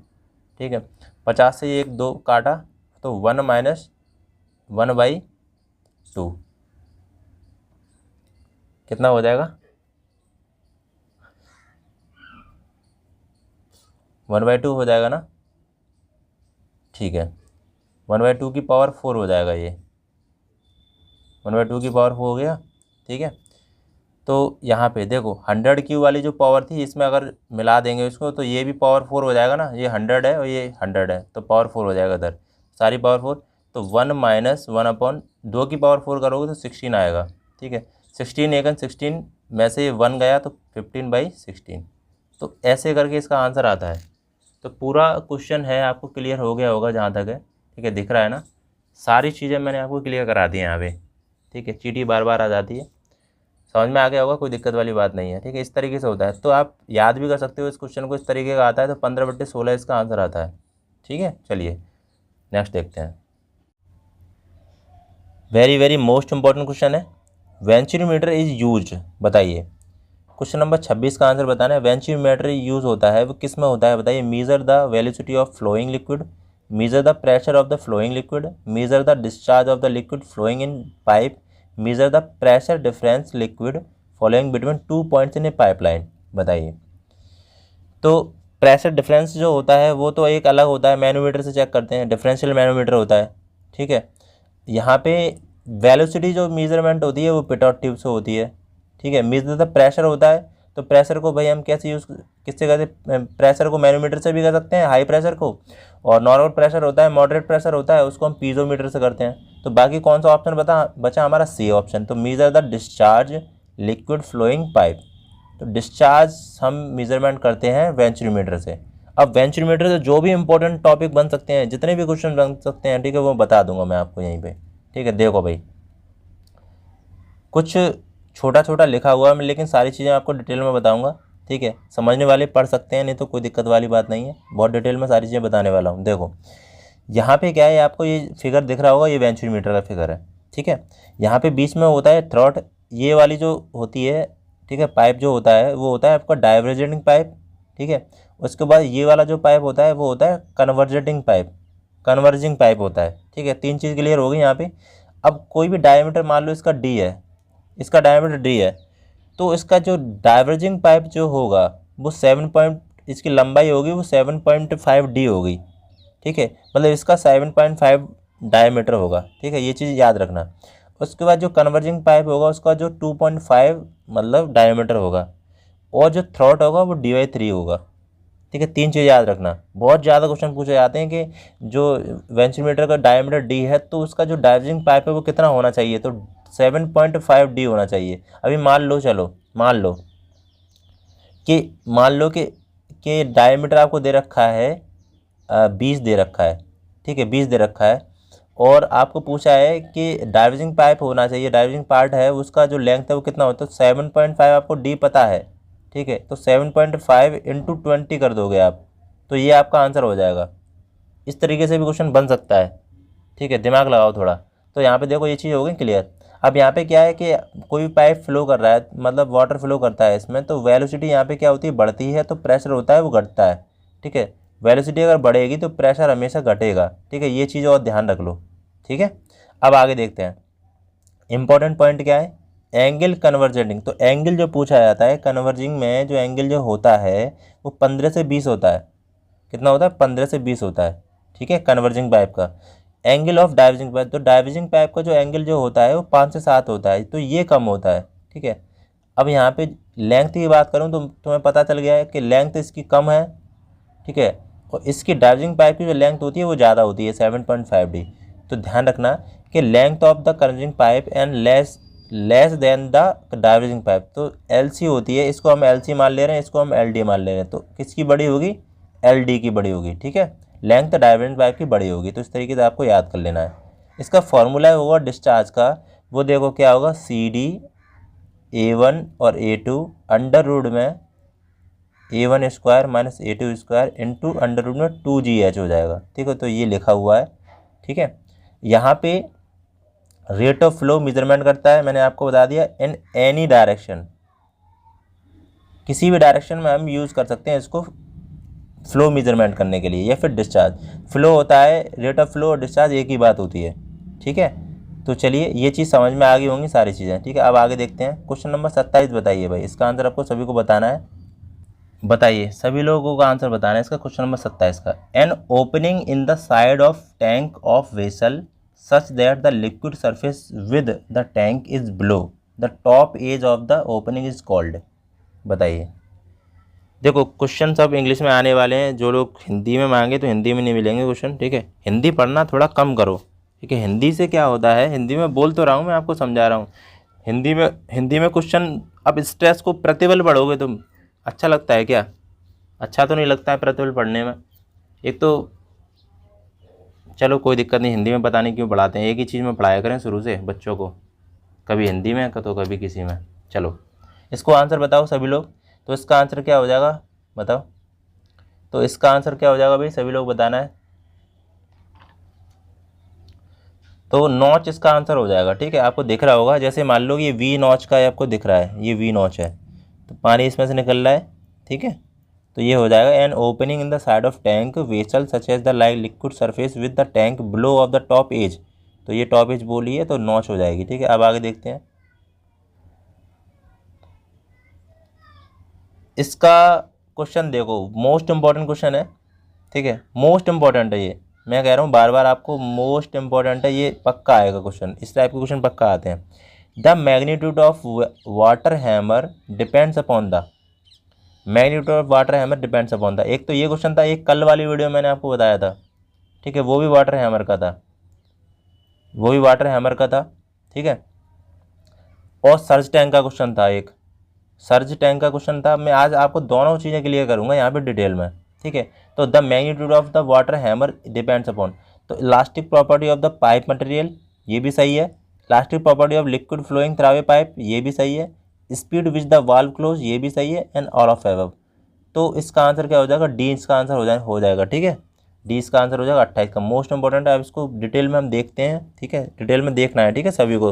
ठीक है, 50 से 1 2 काटा, तो 1 माइनस 1/2 कितना हो जाएगा, 1/2 हो जाएगा ना। ठीक है, 1/2 की पावर 4 हो जाएगा, ये 1/2 की पावर 4 हो गया। ठीक है, तो यहाँ पे देखो 100 क्यू वाली जो पावर थी इसमें अगर मिला देंगे इसको तो ये भी पावर 4 हो जाएगा ना, ये 100 है और ये 100 है, तो पावर 4 हो जाएगा इधर, सारी पावर 4। तो 1 माइनस 1/2 की पावर 4 करोगे तो 16 आएगा। ठीक है, 16 एकन 16 में से 1 गया तो 15/16, तो ऐसे करके इसका आंसर आता है। तो पूरा क्वेश्चन है, आपको क्लियर हो गया होगा जहाँ तक है। ठीक है, दिख रहा है ना, सारी चीज़ें मैंने आपको क्लियर करा दी हैं यहाँ पे। ठीक है, चीटी बार बार आ जाती है, समझ में आ गया होगा, कोई दिक्कत वाली बात नहीं है। ठीक है, इस तरीके से होता है, तो आप याद भी कर सकते हो इस क्वेश्चन को, इस तरीके का आता है, तो 15/16 इसका आंसर आता है। ठीक है, चलिए नेक्स्ट देखते हैं। Very very most important question है, वेंचुरीमीटर इज यूज्ड, बताइए। क्वेश्चन नंबर 26 का आंसर बताना है। वेंचुरीमीटर यूज होता है वो किस में होता है, बताइए। Measure the velocity of flowing liquid, measure the pressure of the flowing liquid, measure the discharge of the liquid flowing in pipe, measure the pressure difference liquid following between 2 points in a pipeline, बताइए। तो pressure difference जो होता है वो तो एक अलग होता है, मैनोमीटर से चेक करते हैं, डिफरेंशियल मैनोमीटर होता है। ठीक है, यहाँ पे वेलोसिटी जो मेजरमेंट होती है वो पिटॉट ट्यूब से होती है। ठीक है, मेजर द प्रेशर होता है, तो प्रेशर को भाई हम कैसे यूज़, किससे करते, प्रेशर को मैनोमीटर से भी कर सकते हैं, हाई प्रेशर को, और नॉर्मल प्रेशर होता है, मॉडरेट प्रेशर होता है, उसको हम पीजोमीटर से करते हैं। तो बाकी कौन सा ऑप्शन बचा हमारा, सी ऑप्शन। तो measure the discharge liquid flowing pipe, तो डिस्चार्ज हम मेजरमेंट करते हैं वेंचुरीमीटर से। अब वेंचुरीमीटर से जो भी इंपॉर्टेंट टॉपिक बन सकते हैं, जितने भी क्वेश्चन बन सकते हैं, ठीक है, वो बता दूंगा मैं आपको यहीं पे। ठीक है, देखो भाई कुछ छोटा छोटा लिखा हुआ है, लेकिन सारी चीज़ें आपको डिटेल में बताऊंगा। ठीक है, समझने वाले पढ़ सकते हैं, नहीं तो कोई दिक्कत वाली बात नहीं है, बहुत डिटेल में सारी चीज़ें बताने वाला हूँ। देखो यहाँ पे क्या है, आपको ये फिगर दिख रहा होगा, ये वेंचुरीमीटर का फिगर है। ठीक है, यहाँ पे बीच में होता है थ्रॉट, ये वाली जो होती है, ठीक है, पाइप जो होता है वो होता है आपका डाइवर्जेंटिंग पाइप। ठीक है, उसके बाद ये वाला जो पाइप होता है वो होता है कन्वर्जेटिंग पाइप, कन्वर्जिंग पाइप होता है। ठीक है, 3 चीज़ क्लियर हो गई यहाँ पे। अब कोई भी डायमीटर मान लो इसका डी है, इसका डायमीटर डी है, तो इसका जो डाइवर्जिंग पाइप जो होगा वो 7 पॉइंट, इसकी लंबाई होगी वो 7.5 डी होगी। ठीक है, मतलब इसका 7.5 डायमीटर होगा, ठीक है, ये चीज़ याद रखना। उसके बाद जो कन्वर्जिंग पाइप होगा उसका जो 2.5 मतलब डायमीटर होगा, और जो थ्रॉट होगा वो D/3 होगा, ठीक है। 3 चीज़ याद रखना। बहुत ज़्यादा क्वेश्चन पूछे जाते हैं कि जो वेंचुरीमीटर का डायमीटर D है तो उसका जो डाइवर्जिंग पाइप है वो कितना होना चाहिए, तो 7.5 D होना चाहिए। अभी मान लो, चलो मान लो कि डायमीटर आपको दे रखा है 20 दे रखा है, ठीक है, 20 दे रखा है, और आपको पूछा है कि डाइवर्जिंग पाइप होना चाहिए, डाइवर्जिंग पार्ट है उसका जो लेंथ है वो कितना होता है, तो 7.5 आपको D पता है, ठीक है, तो 7.5 × 20 कर दोगे आप, तो ये आपका आंसर हो जाएगा। इस तरीके से भी क्वेश्चन बन सकता है, ठीक है, दिमाग लगाओ थोड़ा। तो यहाँ पे देखो ये चीज़ हो गई क्लियर। अब यहाँ पे क्या है कि कोई पाइप फ्लो कर रहा है, मतलब वाटर फ्लो करता है इसमें, तो वेलोसिटी यहाँ पे क्या होती है, बढ़ती है, तो प्रेशर होता है वो घटता है, ठीक है। वेलोसिटी अगर बढ़ेगी तो प्रेशर हमेशा घटेगा, ठीक है, ये चीज़ और ध्यान रख लो, ठीक है। अब आगे देखते हैं, इंपॉर्टेंट पॉइंट क्या है, एंगल कन्वर्जेंटिंग। तो एंगल जो पूछा जाता है कन्वर्जिंग में, जो एंगल जो होता है वो 15 से 20 होता है। कितना होता है, 15 से 20 होता है, ठीक है, कन्वर्जिंग पाइप का। एंगल ऑफ डाइवर्जिंग पाइप, तो डाइवर्जिंग पाइप का जो एंगल जो होता है वो 5 से 7 होता है, तो ये कम होता है, ठीक है। अब यहाँ पे लेंथ की बात करूँ तो तुम्हें पता चल गया है कि लेंथ इसकी कम है, ठीक है, और इसकी डाइवर्जिंग पाइप की जो लेंथ होती है वो ज़्यादा होती है 7.5 D। तो ध्यान रखना कि length of the converging pipe and less than the diverging pipe, तो LC होती है, इसको हम LC मान ले रहे हैं, इसको हम LD मान ले रहे हैं, तो किसकी बड़ी होगी, LD की बड़ी होगी, ठीक है, लेंथ डाइवर्जिंग पाइप की बड़ी होगी। तो इस तरीके से आपको याद कर लेना है। इसका फॉर्मूला होगा डिस्चार्ज का, वो देखो क्या होगा, CD A1 और A2 अंडर रूट में A1 square minus A2 square into under root में 2GH हो जाएगा, ठीक है, तो ये लिखा हुआ है, ठीक है। यहाँ पे रेट ऑफ फ्लो मेजरमेंट करता है, मैंने आपको बता दिया, इन एनी डायरेक्शन, किसी भी डायरेक्शन में हम यूज़ कर सकते हैं इसको फ्लो मेजरमेंट करने के लिए, या फिर डिस्चार्ज। फ्लो होता है, रेट ऑफ फ्लो और डिस्चार्ज एक ही बात होती है, ठीक है। तो चलिए ये चीज़ समझ में आ गई होंगी सारी चीज़ें, ठीक है। अब आगे देखते हैं, क्वेश्चन नंबर 27 बताइए भाई, इसका आंसर आपको सभी को बताना है। बताइए, सभी लोगों का आंसर बताना है इसका, क्वेश्चन नंबर 27 का। An opening in the side of tank of vessel such that the liquid surface with the tank is below the top edge of the opening is called. बताइए, देखो क्वेश्चन सब English में आने वाले हैं, जो लोग हिंदी में मांगे तो हिंदी में नहीं मिलेंगे क्वेश्चन, ठीक है। हिंदी पढ़ना थोड़ा कम करो, ठीक है। हिंदी से क्या होता है, हिंदी में बोल तो रहा हूँ मैं, आपको समझा रहा हूँ। हिंदी में क्वेश्चन, अब स्ट्रेस को प्रतिबल पढ़ोगे तुम, अच्छा लगता है क्या, अच्छा तो नहीं लगता है प्रतिबल पढ़ने में। एक तो चलो कोई दिक्कत नहीं, हिंदी में पता नहीं क्यों पढ़ाते हैं, एक ही चीज़ में पढ़ाया करें शुरू से बच्चों को, कभी हिंदी में तो कभी किसी में। चलो इसको आंसर बताओ सभी लोग, तो इसका आंसर क्या हो जाएगा बताओ, तो इसका आंसर क्या हो जाएगा भाई, सभी लोग बताना है। तो नॉच इसका आंसर हो जाएगा, ठीक है। आपको दिख रहा होगा, जैसे मान लो ये V नॉच का है, आपको दिख रहा है ये V नॉच है, तो पानी इसमें से निकल रहा है, ठीक है, तो ये हो जाएगा an opening in the side of tank vessel such as the like liquid surface with the tank below of the top edge, तो ये टॉप एज बोली है तो नॉच हो जाएगी, ठीक है। अब आगे देखते हैं, इसका क्वेश्चन देखो, मोस्ट इंपॉर्टेंट क्वेश्चन है, ठीक है, मोस्ट इंपॉर्टेंट है ये, मैं कह रहा हूँ बार बार आपको, मोस्ट इंपॉर्टेंट है ये, पक्का आएगा क्वेश्चन, इस टाइप के क्वेश्चन पक्का आते हैं। The magnitude of water hammer depends upon the, magnitude of water hammer depends upon the, एक तो ये क्वेश्चन था, एक कल वाली वीडियो मैंने आपको बताया था, ठीक है, वो भी वाटर हैमर का था, वो भी वाटर हैमर का था, ठीक है। और सर्च टैंक का क्वेश्चन था, एक सर्च टैंक का क्वेश्चन था। मैं आज आपको दोनों चीज़ें क्लियर करूंगा यहाँ पे डिटेल में, ठीक है। तो the magnitude of the water hammer depends upon, तो elastic property of the pipe material, ये भी सही है। Elastic property of liquid flowing through a pipe, ये भी सही है। Speed which the valve close, ये भी सही है, एंड ऑल ऑफ एबव। तो इसका आंसर क्या हो जाएगा, डी इसका आंसर हो जाएगा, ठीक है, डी इसका आंसर हो जाएगा 28 का। मोस्ट इंपॉर्टेंट है, अब इसको डिटेल में हम देखते हैं, ठीक है, डिटेल में देखना है, ठीक है। सभी को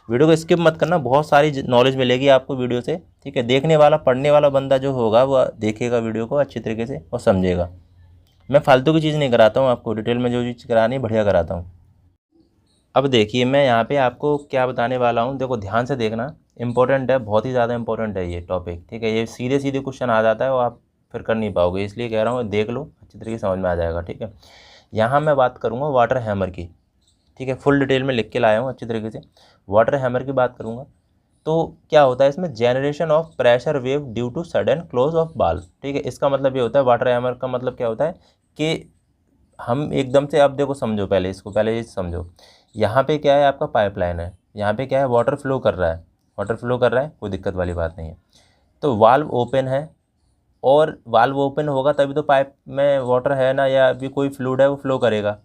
वीडियो को स्किप मत करना, बहुत सारी नॉलेज मिलेगी आपको वीडियो से, ठीक है। देखने वाला, पढ़ने वाला बंदा जो होगा वो देखेगा वीडियो को अच्छी तरीके से और समझेगा। मैं फालतू की चीज़ नहीं कराता हूँ आपको, डिटेल में जो चीज़ करानी है बढ़िया कराता हूँ। अब देखिए मैं यहाँ पे आपको क्या बताने वाला हूँ, देखो ध्यान से देखना, इंपॉर्टेंट है, बहुत ही ज़्यादा इंपॉर्टेंट है ये टॉपिक, ठीक है। ये सीधे सीधे क्वेश्चन आ जाता है और आप फिर कर नहीं पाओगे, इसलिए कह रहा हूँ देख लो, अच्छी तरीके से समझ में आ जाएगा, ठीक है। यहाँ मैं बात करूँगा वाटर हैमर की, ठीक है, फुल डिटेल में लिख के लाया हूँ अच्छी तरीके से। वाटर हैमर की बात करूँगा तो क्या होता है इसमें, generation of pressure wave due to sudden close of valve, ठीक है। इसका मतलब ये होता है, वाटर हैमर का मतलब क्या होता है कि हम एकदम से, अब देखो समझो पहले इसको, पहले ये समझो, यहाँ पे क्या है आपका पाइपलाइन है, यहाँ पे क्या है वाटर फ्लो कर रहा है, वाटर फ्लो कर रहा है, कोई दिक्कत वाली बात नहीं है। तो वाल्व ओपन है, और वाल्व ओपन होगा तभी तो पाइप में वाटर है ना, या अभी कोई फ्लूइड है वो फ्लो करेगा।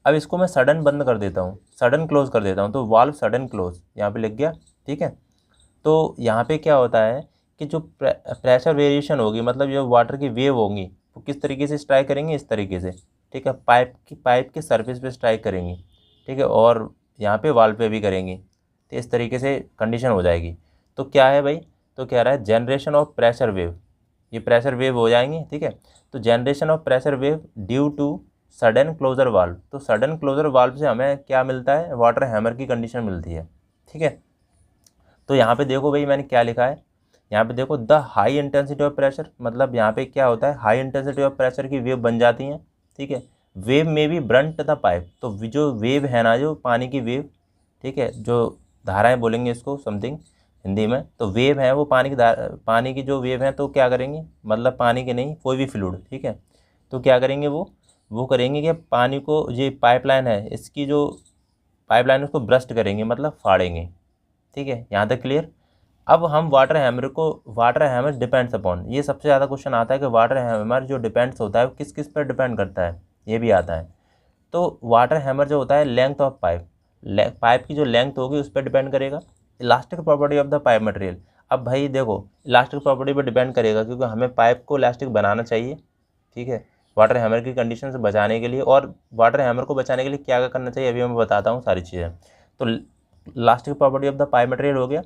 अब इसको मैं सडन बंद कर देता हूँ, सडन क्लोज कर देता हूँ, तो वाल्व सडन क्लोज यहाँ पे लिख गया, ठीक है। तो यहाँ पे क्या होता है कि जो प्रेशर वेरिएशन होगी, मतलब जो वाटर की वेव होंगी वो किस तरीके से स्ट्राइक करेंगे, इस तरीके से, ठीक है, पाइप की सरफेस पे स्ट्राइक करेंगी, ठीक है, और यहाँ पे वाल्व पे भी करेंगी, तो इस तरीके से कंडीशन हो जाएगी। तो क्या है भाई, तो कह रहा है जनरेशन ऑफ प्रेशर वेव, ये प्रेशर वेव हो जाएंगी, ठीक है। तो generation of pressure wave due to sudden closure valve, तो सडन क्लोजर वाल्व से हमें क्या मिलता है, वाटर हैमर की कंडीशन मिलती है, ठीक है। तो यहाँ पे देखो भाई मैंने क्या लिखा है, यहाँ पे देखो the high intensity of pressure, मतलब यहाँ पे क्या होता है, हाई इंटेंसिटी ऑफ प्रेशर की वेव बन जाती हैं, ठीक है। वेव में भी ब्रंट द पाइप, तो जो वेव है ना, जो पानी की वेव, ठीक है, जो धाराएं बोलेंगे इसको समथिंग हिंदी में, तो वेव है वो पानी की जो वेव है, तो क्या करेंगे, मतलब पानी की नहीं, कोई भी फ्लूइड, ठीक है, तो क्या करेंगे वो करेंगे कि पानी को, ये पाइपलाइन है, इसकी जो पाइपलाइन उसको ब्रस्ट करेंगे, मतलब फाड़ेंगे, ठीक है, यहाँ तक क्लियर। अब हम वाटर हैमर डिपेंड्स अपॉन, ये सबसे ज़्यादा क्वेश्चन आता है कि वाटर हैमर जो डिपेंड्स होता है वो किस किस पर डिपेंड करता है, ये भी आता है। तो वाटर हैमर जो होता है लेंथ ऑफ पाइप की जो लेंथ होगी उस पर डिपेंड करेगा। Elastic property of the pipe material, अब भाई देखो इलास्टिक प्रॉपर्टी पर डिपेंड करेगा, क्योंकि हमें पाइप को इलास्टिक बनाना चाहिए, ठीक है, वाटर हैमर की कंडीशन से बचाने के लिए। और वाटर हैमर को बचाने के लिए क्या क्या करना चाहिए अभी मैं बताता हूँ सारी चीज़ें। तो elastic property of the pipe material हो गया,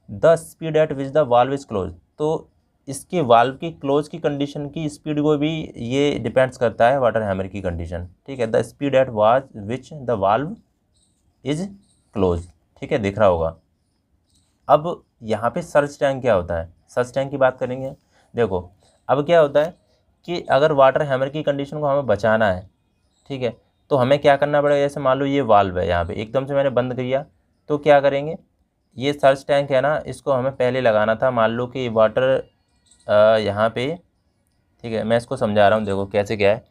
the speed at which the valve is close, तो इसके वाल्व की क्लोज की कंडीशन की स्पीड को भी ये डिपेंड्स करता है वाटर हैमर की कंडीशन, ठीक है। The speed at which the valve is close, ठीक है, दिख रहा होगा। अब यहाँ पे सर्च टैंक क्या होता है, सर्च टैंक की बात करेंगे। देखो अब क्या होता है कि अगर वाटर हैमर की कंडीशन को हमें बचाना है, ठीक है, तो हमें क्या करना पड़ेगा, जैसे मान लो ये वाल्व है, यहाँ पे एकदम से मैंने बंद किया, तो क्या करेंगे, ये सर्च टैंक है ना, इसको हमें पहले लगाना था, मान लो कि वाटर यहाँ पे, ठीक है, मैं इसको समझा रहा हूँ, देखो कैसे क्या है।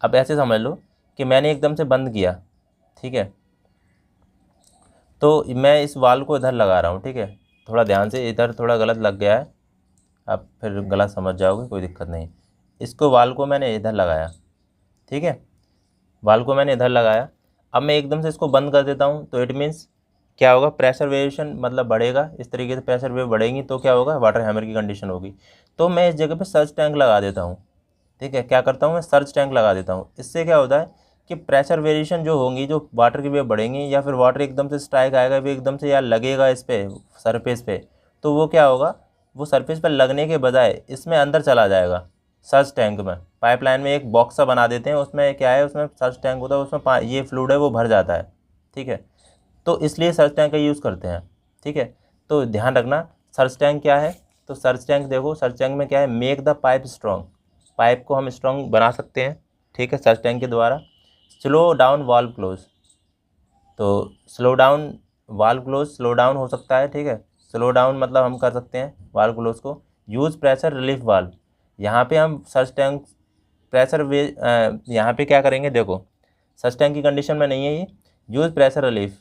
अब ऐसे समझ लो कि मैंने एकदम से बंद किया, ठीक है, तो मैं इस वाल्व को इधर लगा रहा हूँ, ठीक है, थोड़ा ध्यान से, इधर थोड़ा गलत लग गया है, आप फिर गलत समझ जाओगे, कोई दिक्कत नहीं। इसको वाल्व को मैंने इधर लगाया, ठीक है, वाल्व को मैंने इधर लगाया। अब मैं एकदम से इसको बंद कर देता हूँ, तो इट मीन्स क्या होगा, प्रेशर वेरिएशन मतलब बढ़ेगा, इस तरीके से प्रेशर वेव बढ़ेंगी, तो क्या होगा, वाटर हैमर की कंडीशन होगी। तो मैं इस जगह पे सर्च टैंक लगा देता हूँ, ठीक है, क्या करता हूँ मैं सर्च टैंक लगा देता हूँ। इससे क्या होता है कि प्रेशर वेरिएशन जो होंगी, जो वाटर की वेव बढ़ेंगी, या फिर वाटर एकदम से स्ट्राइक आएगा भी एकदम से, या लगेगा इस पर सरफेस पे, तो वो क्या होगा, वो सरफेस पर लगने के बजाय इसमें अंदर चला जाएगा सर्च टैंक में। पाइपलाइन में एक बॉक्स सा बना देते हैं, उसमें क्या है, उसमें सर्च टैंक होता है, उसमें ये फ्लूइड है वो भर जाता है, ठीक है, तो इसलिए सर्च टैंक का यूज़ करते हैं, ठीक है। तो ध्यान रखना सर्च टैंक क्या है, तो सर्च टैंक देखो, सर्च टैंक में क्या है, make the pipe strong, pipe को हम स्ट्रॉन्ग बना सकते हैं, ठीक है, सर्च टैंक के द्वारा। स्लो डाउन वाल्व क्लोज, तो slow down valve close, slow down हो सकता है, ठीक है, स्लो डाउन मतलब हम कर सकते हैं वाल्व क्लोज को। यूज़ प्रेशर रिलीफ वाल्व, यहाँ पे हम सर्च टैंक यहाँ पे क्या करेंगे, देखो सर्च टैंक की कंडीशन में नहीं है ये। यूज़ प्रेशर रिलीफ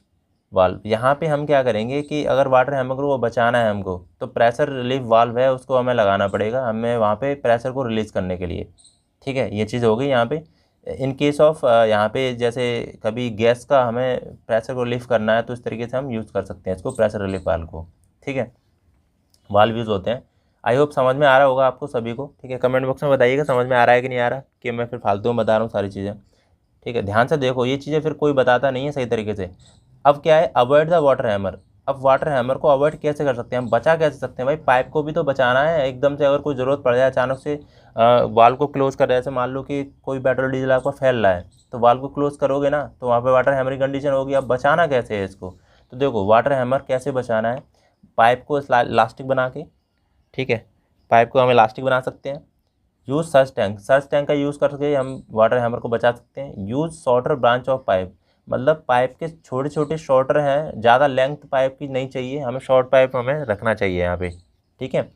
वाल्व, यहाँ पे हम क्या करेंगे कि अगर वाटर हैमर को बचाना है हमको, तो प्रेशर रिलीफ वाल्व है उसको हमें लगाना पड़ेगा, हमें वहाँ पे प्रेशर को रिलीज़ करने के लिए, ठीक है, ये चीज़ हो गई यहाँ पे। इन केस ऑफ यहाँ पे जैसे कभी गैस का हमें प्रेशर को रिलीफ करना है, तो इस तरीके से हम यूज़ कर सकते हैं इसको, प्रेशर रिलीफ वाल्व को, ठीक है, वाल्व यूज़ होते हैं। आई होप समझ में आ रहा होगा आपको सभी को, ठीक है, कमेंट बॉक्स में बताइएगा समझ में आ रहा है कि नहीं आ रहा, कि मैं फिर फालतू में बता रहा हूँ सारी चीज़ें, ठीक है। ध्यान से देखो ये चीज़ें फिर कोई बताता नहीं है सही तरीके से। अब क्या है, अवॉइड द वाटर हैमर, अब वाटर हैमर को अवॉइड कैसे कर सकते हैं हम, बचा कैसे सकते हैं भाई, पाइप को भी तो बचाना है, एकदम से अगर कोई ज़रूरत पड़ जाए अचानक से वाल्व को क्लोज कर, जैसे मान लो कि कोई पेट्रोल डीजल आपका फैल रहा है, तो वाल्व को क्लोज करोगे ना, तो वहाँ पे वाटर हैमर की कंडीशन होगी। अब बचाना कैसे है इसको, तो देखो वाटर हैमर कैसे बचाना है, पाइप को इलास्टिक बना के, ठीक है, पाइप को हम इलास्टिक बना सकते हैं, यूज़ सर्च टैंक का यूज़ करके हम वाटर हैमर को बचा सकते हैं। Use shorter branch of pipe, मतलब पाइप के छोटे छोटे शॉर्टर हैं, ज़्यादा लेंथ पाइप की नहीं चाहिए हमें, शॉर्ट पाइप हमें रखना चाहिए यहाँ पे, ठीक है।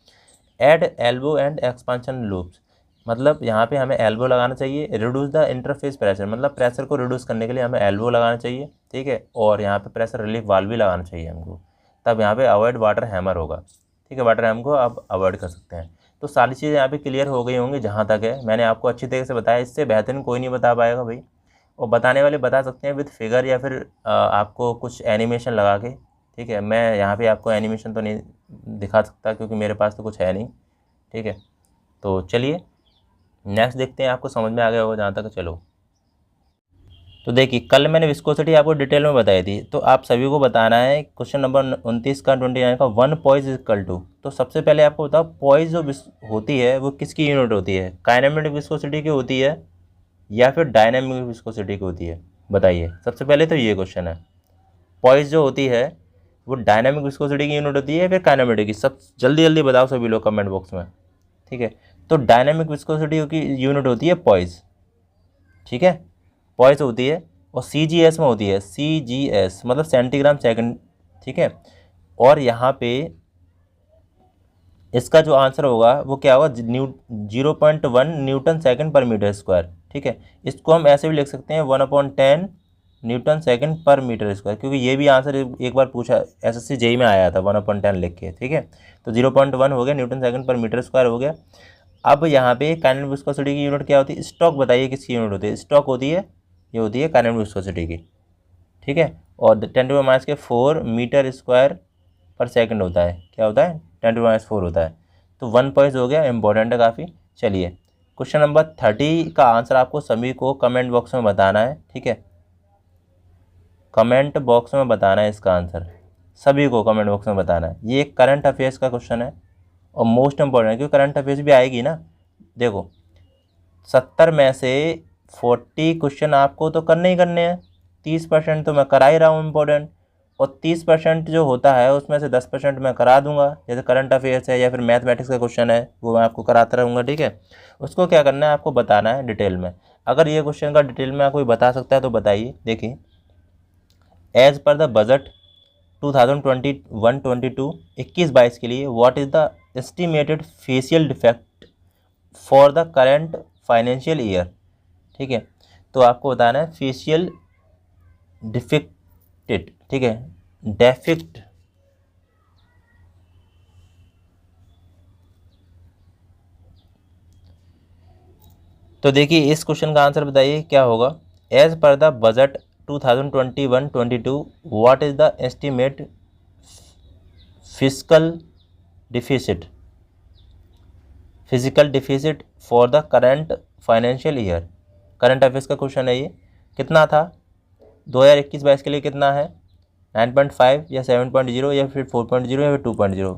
Add elbow and expansion loops, मतलब यहाँ पे हमें एल्बो लगाना चाहिए। रिड्यूस द इंटरफेस प्रेशर, मतलब प्रेशर को रिड्यूस करने के लिए हमें एल्बो लगाना चाहिए, ठीक है। और यहाँ पे प्रेशर रिलीफ वाल्व भी लगाना चाहिए हमको, तब यहाँ पे अवॉइड वाटर हैमर होगा, ठीक है। वाटर हैमर को आप अवॉइड कर सकते हैं। तो सारी चीज़ें यहाँ पे क्लियर हो गई होंगी जहाँ तक है, मैंने आपको अच्छी तरीके से बताया, इससे बेहतरीन कोई नहीं बता पाएगा भाई। और बताने वाले बता सकते हैं विद फिगर या फिर आपको कुछ एनिमेशन लगा के, ठीक है। मैं यहाँ पे आपको एनिमेशन तो नहीं दिखा सकता क्योंकि मेरे पास तो कुछ है नहीं, ठीक है। तो चलिए नेक्स्ट देखते हैं, आपको समझ में आ गया होगा जहाँ तक। चलो तो देखिए, कल मैंने विस्कोसिटी आपको डिटेल में बताई थी, तो आप सभी को बताना है क्वेश्चन नंबर 29 का 29 का 1 पॉइज इक्वल टू। तो सबसे पहले आपको बताओ पॉइज जो होती है वो किसकी यूनिट होती है, काइनेमेटिक विस्कोसिटी की होती है या फिर डायनामिक विस्कोसिटी की होती है, बताइए। सबसे पहले तो ये क्वेश्चन है, पॉइज जो होती है वो डायनामिक विस्कोसिटी की यूनिट होती है या फिर काइनेमेटिक की, सब जल्दी जल्दी बताओ सभी लोग कमेंट बॉक्स में, ठीक है। तो डायनामिक विस्कोसिटी की यूनिट होती है पॉइज, ठीक है, पॉइज होती है। और CGS में होती है, CGS मतलब सेंटीग्राम सेकंड, ठीक है। और यहाँ पे इसका जो आंसर होगा वो क्या होगा, 0.1 न्यूटन सेकंड पर मीटर स्क्वायर, ठीक है। इसको हम ऐसे भी लिख सकते हैं 1/10 न्यूटन सेकंड पर मीटर स्क्वायर, क्योंकि ये भी आंसर एक बार पूछा SSC JEE में आया था 1/10 लिख के, ठीक है। तो 0.1 हो गया न्यूटन सेकंड पर मीटर स्क्वायर हो गया। अब यहाँ पे काइनेटिक विस्कोसिटी की यूनिट क्या होती है, स्टॉक बताइए किसकी यूनिट होती है, स्टॉक होती है, ये होती है काइनेटिक विस्कोसिटी की, ठीक है। और 10⁻⁴ मीटर स्क्वायर पर सेकंड होता है, क्या होता है 10⁻⁴ होता है। तो 1 पॉइंट हो गया, इंपॉर्टेंट है काफ़ी। चलिए क्वेश्चन नंबर 30 का आंसर आपको सभी को कमेंट बॉक्स में बताना है, ठीक है। कमेंट बॉक्स में बताना है इसका आंसर, सभी को कमेंट बॉक्स में बताना है। ये एक करंट अफेयर्स का क्वेश्चन है और मोस्ट इंपॉर्टेंट है, क्योंकि करंट अफेयर्स भी आएगी ना। देखो 70 में से 40 क्वेश्चन आपको तो करने ही करने हैं, 30% तो मैं करा ही रहा हूँ इंपॉर्टेंट, और 30% जो होता है उसमें से 10% मैं करा दूंगा, जैसे करंट अफेयर्स है या फिर मैथमेटिक्स का क्वेश्चन है वो मैं आपको कराता रहूँगा, ठीक है। उसको क्या करना है, आपको बताना है डिटेल में। अगर ये क्वेश्चन का डिटेल में कोई बता सकता है तो बताइए। देखिए, एज पर द बजट 2021-22 21-22 के लिए what is the estimated facial defect for the current financial year, ठीक है। तो आपको बताना है फेशियल डिफेक्टेड, ठीक है, डेफिक्ट, तो देखिए इस क्वेश्चन का आंसर बताइए क्या होगा। एज पर the budget 2021-22 what is the estimate physical deficit for the current financial year. Current affairs का क्वेश्चन है ये। कितना था 2021-22 के लिए, कितना है 9.5 या 7.0 या फिर 4.0 या फिर 2.0।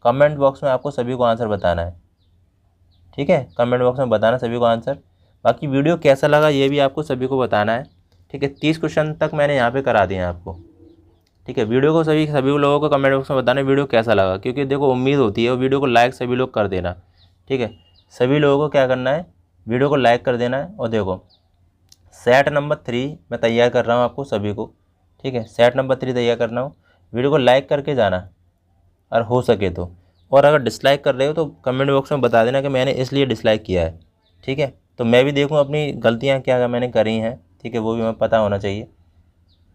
कमेंट बॉक्स में आपको सभी को आंसर बताना है, ठीक है। कमेंट बॉक्स में बताना सभी को आंसर। बाकी वीडियो कैसा लगा ये भी आपको सभी को बताना है, ठीक है। 30 क्वेश्चन तक मैंने यहाँ पे करा दिए हैं आपको, ठीक है। वीडियो को सभी लोगों को कमेंट बॉक्स में बताना वीडियो कैसा लगा, क्योंकि देखो उम्मीद होती है, और वीडियो को लाइक सभी लोग कर देना, ठीक है। सभी लोगों को क्या करना है, वीडियो को लाइक कर देना है। और देखो सेट नंबर 3 मैं तैयार कर रहा हूँ आपको सभी को, ठीक है। सेट नंबर 3 तैयार कर रहा हूँ, वीडियो को लाइक करके जाना और हो सके तो। और अगर डिसलाइक कर रहे हो तो कमेंट बॉक्स में बता देना कि मैंने इसलिए डिसलाइक किया है, ठीक है। तो मैं भी देखूँ अपनी गलतियाँ क्या मैंने करी हैं, ठीक है, वो भी हमें पता होना चाहिए,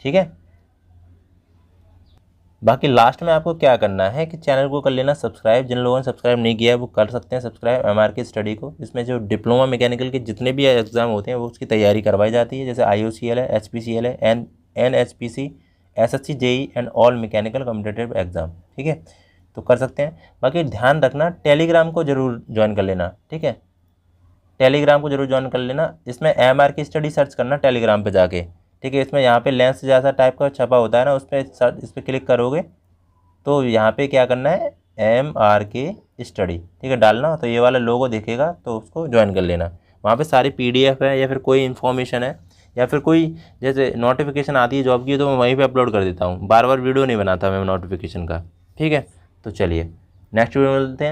ठीक है। बाकी लास्ट में आपको क्या करना है कि चैनल को कर लेना सब्सक्राइब, जिन लोगों ने सब्सक्राइब नहीं किया है वो कर सकते हैं सब्सक्राइब MRK स्टडी को। इसमें जो डिप्लोमा मैकेनिकल के जितने भी एग्ज़ाम होते हैं वो उसकी तैयारी करवाई जाती है, जैसे IOCL है, HPCL है, NHPC, SSC JEE and all mechanical competitive exam, ठीक है। तो कर सकते हैं। बाकी ध्यान रखना टेलीग्राम को ज़रूर ज्वाइन कर लेना, ठीक है। टेलीग्राम को जरूर ज्वाइन कर लेना। इसमें MRK स्टडी सर्च करना टेलीग्राम पे जाके, ठीक है। इसमें यहाँ पे लेंस जैसा टाइप का छपा होता है ना, उस पर इस पर क्लिक करोगे तो यहाँ पे क्या करना है MRK स्टडी, ठीक है, डालना। तो ये वाला लोगो दिखेगा तो उसको ज्वाइन कर लेना। वहाँ पे सारी PDF है या फिर कोई इन्फॉर्मेशन है या फिर कोई जैसे नोटिफिकेशन आती है जॉब की तो मैं वहीं पे अपलोड कर देता हूँ। बार बार वीडियो नहीं बनाता मैं नोटिफिकेशन का, ठीक है। तो चलिए नेक्स्ट वीडियो में मिलते हैं।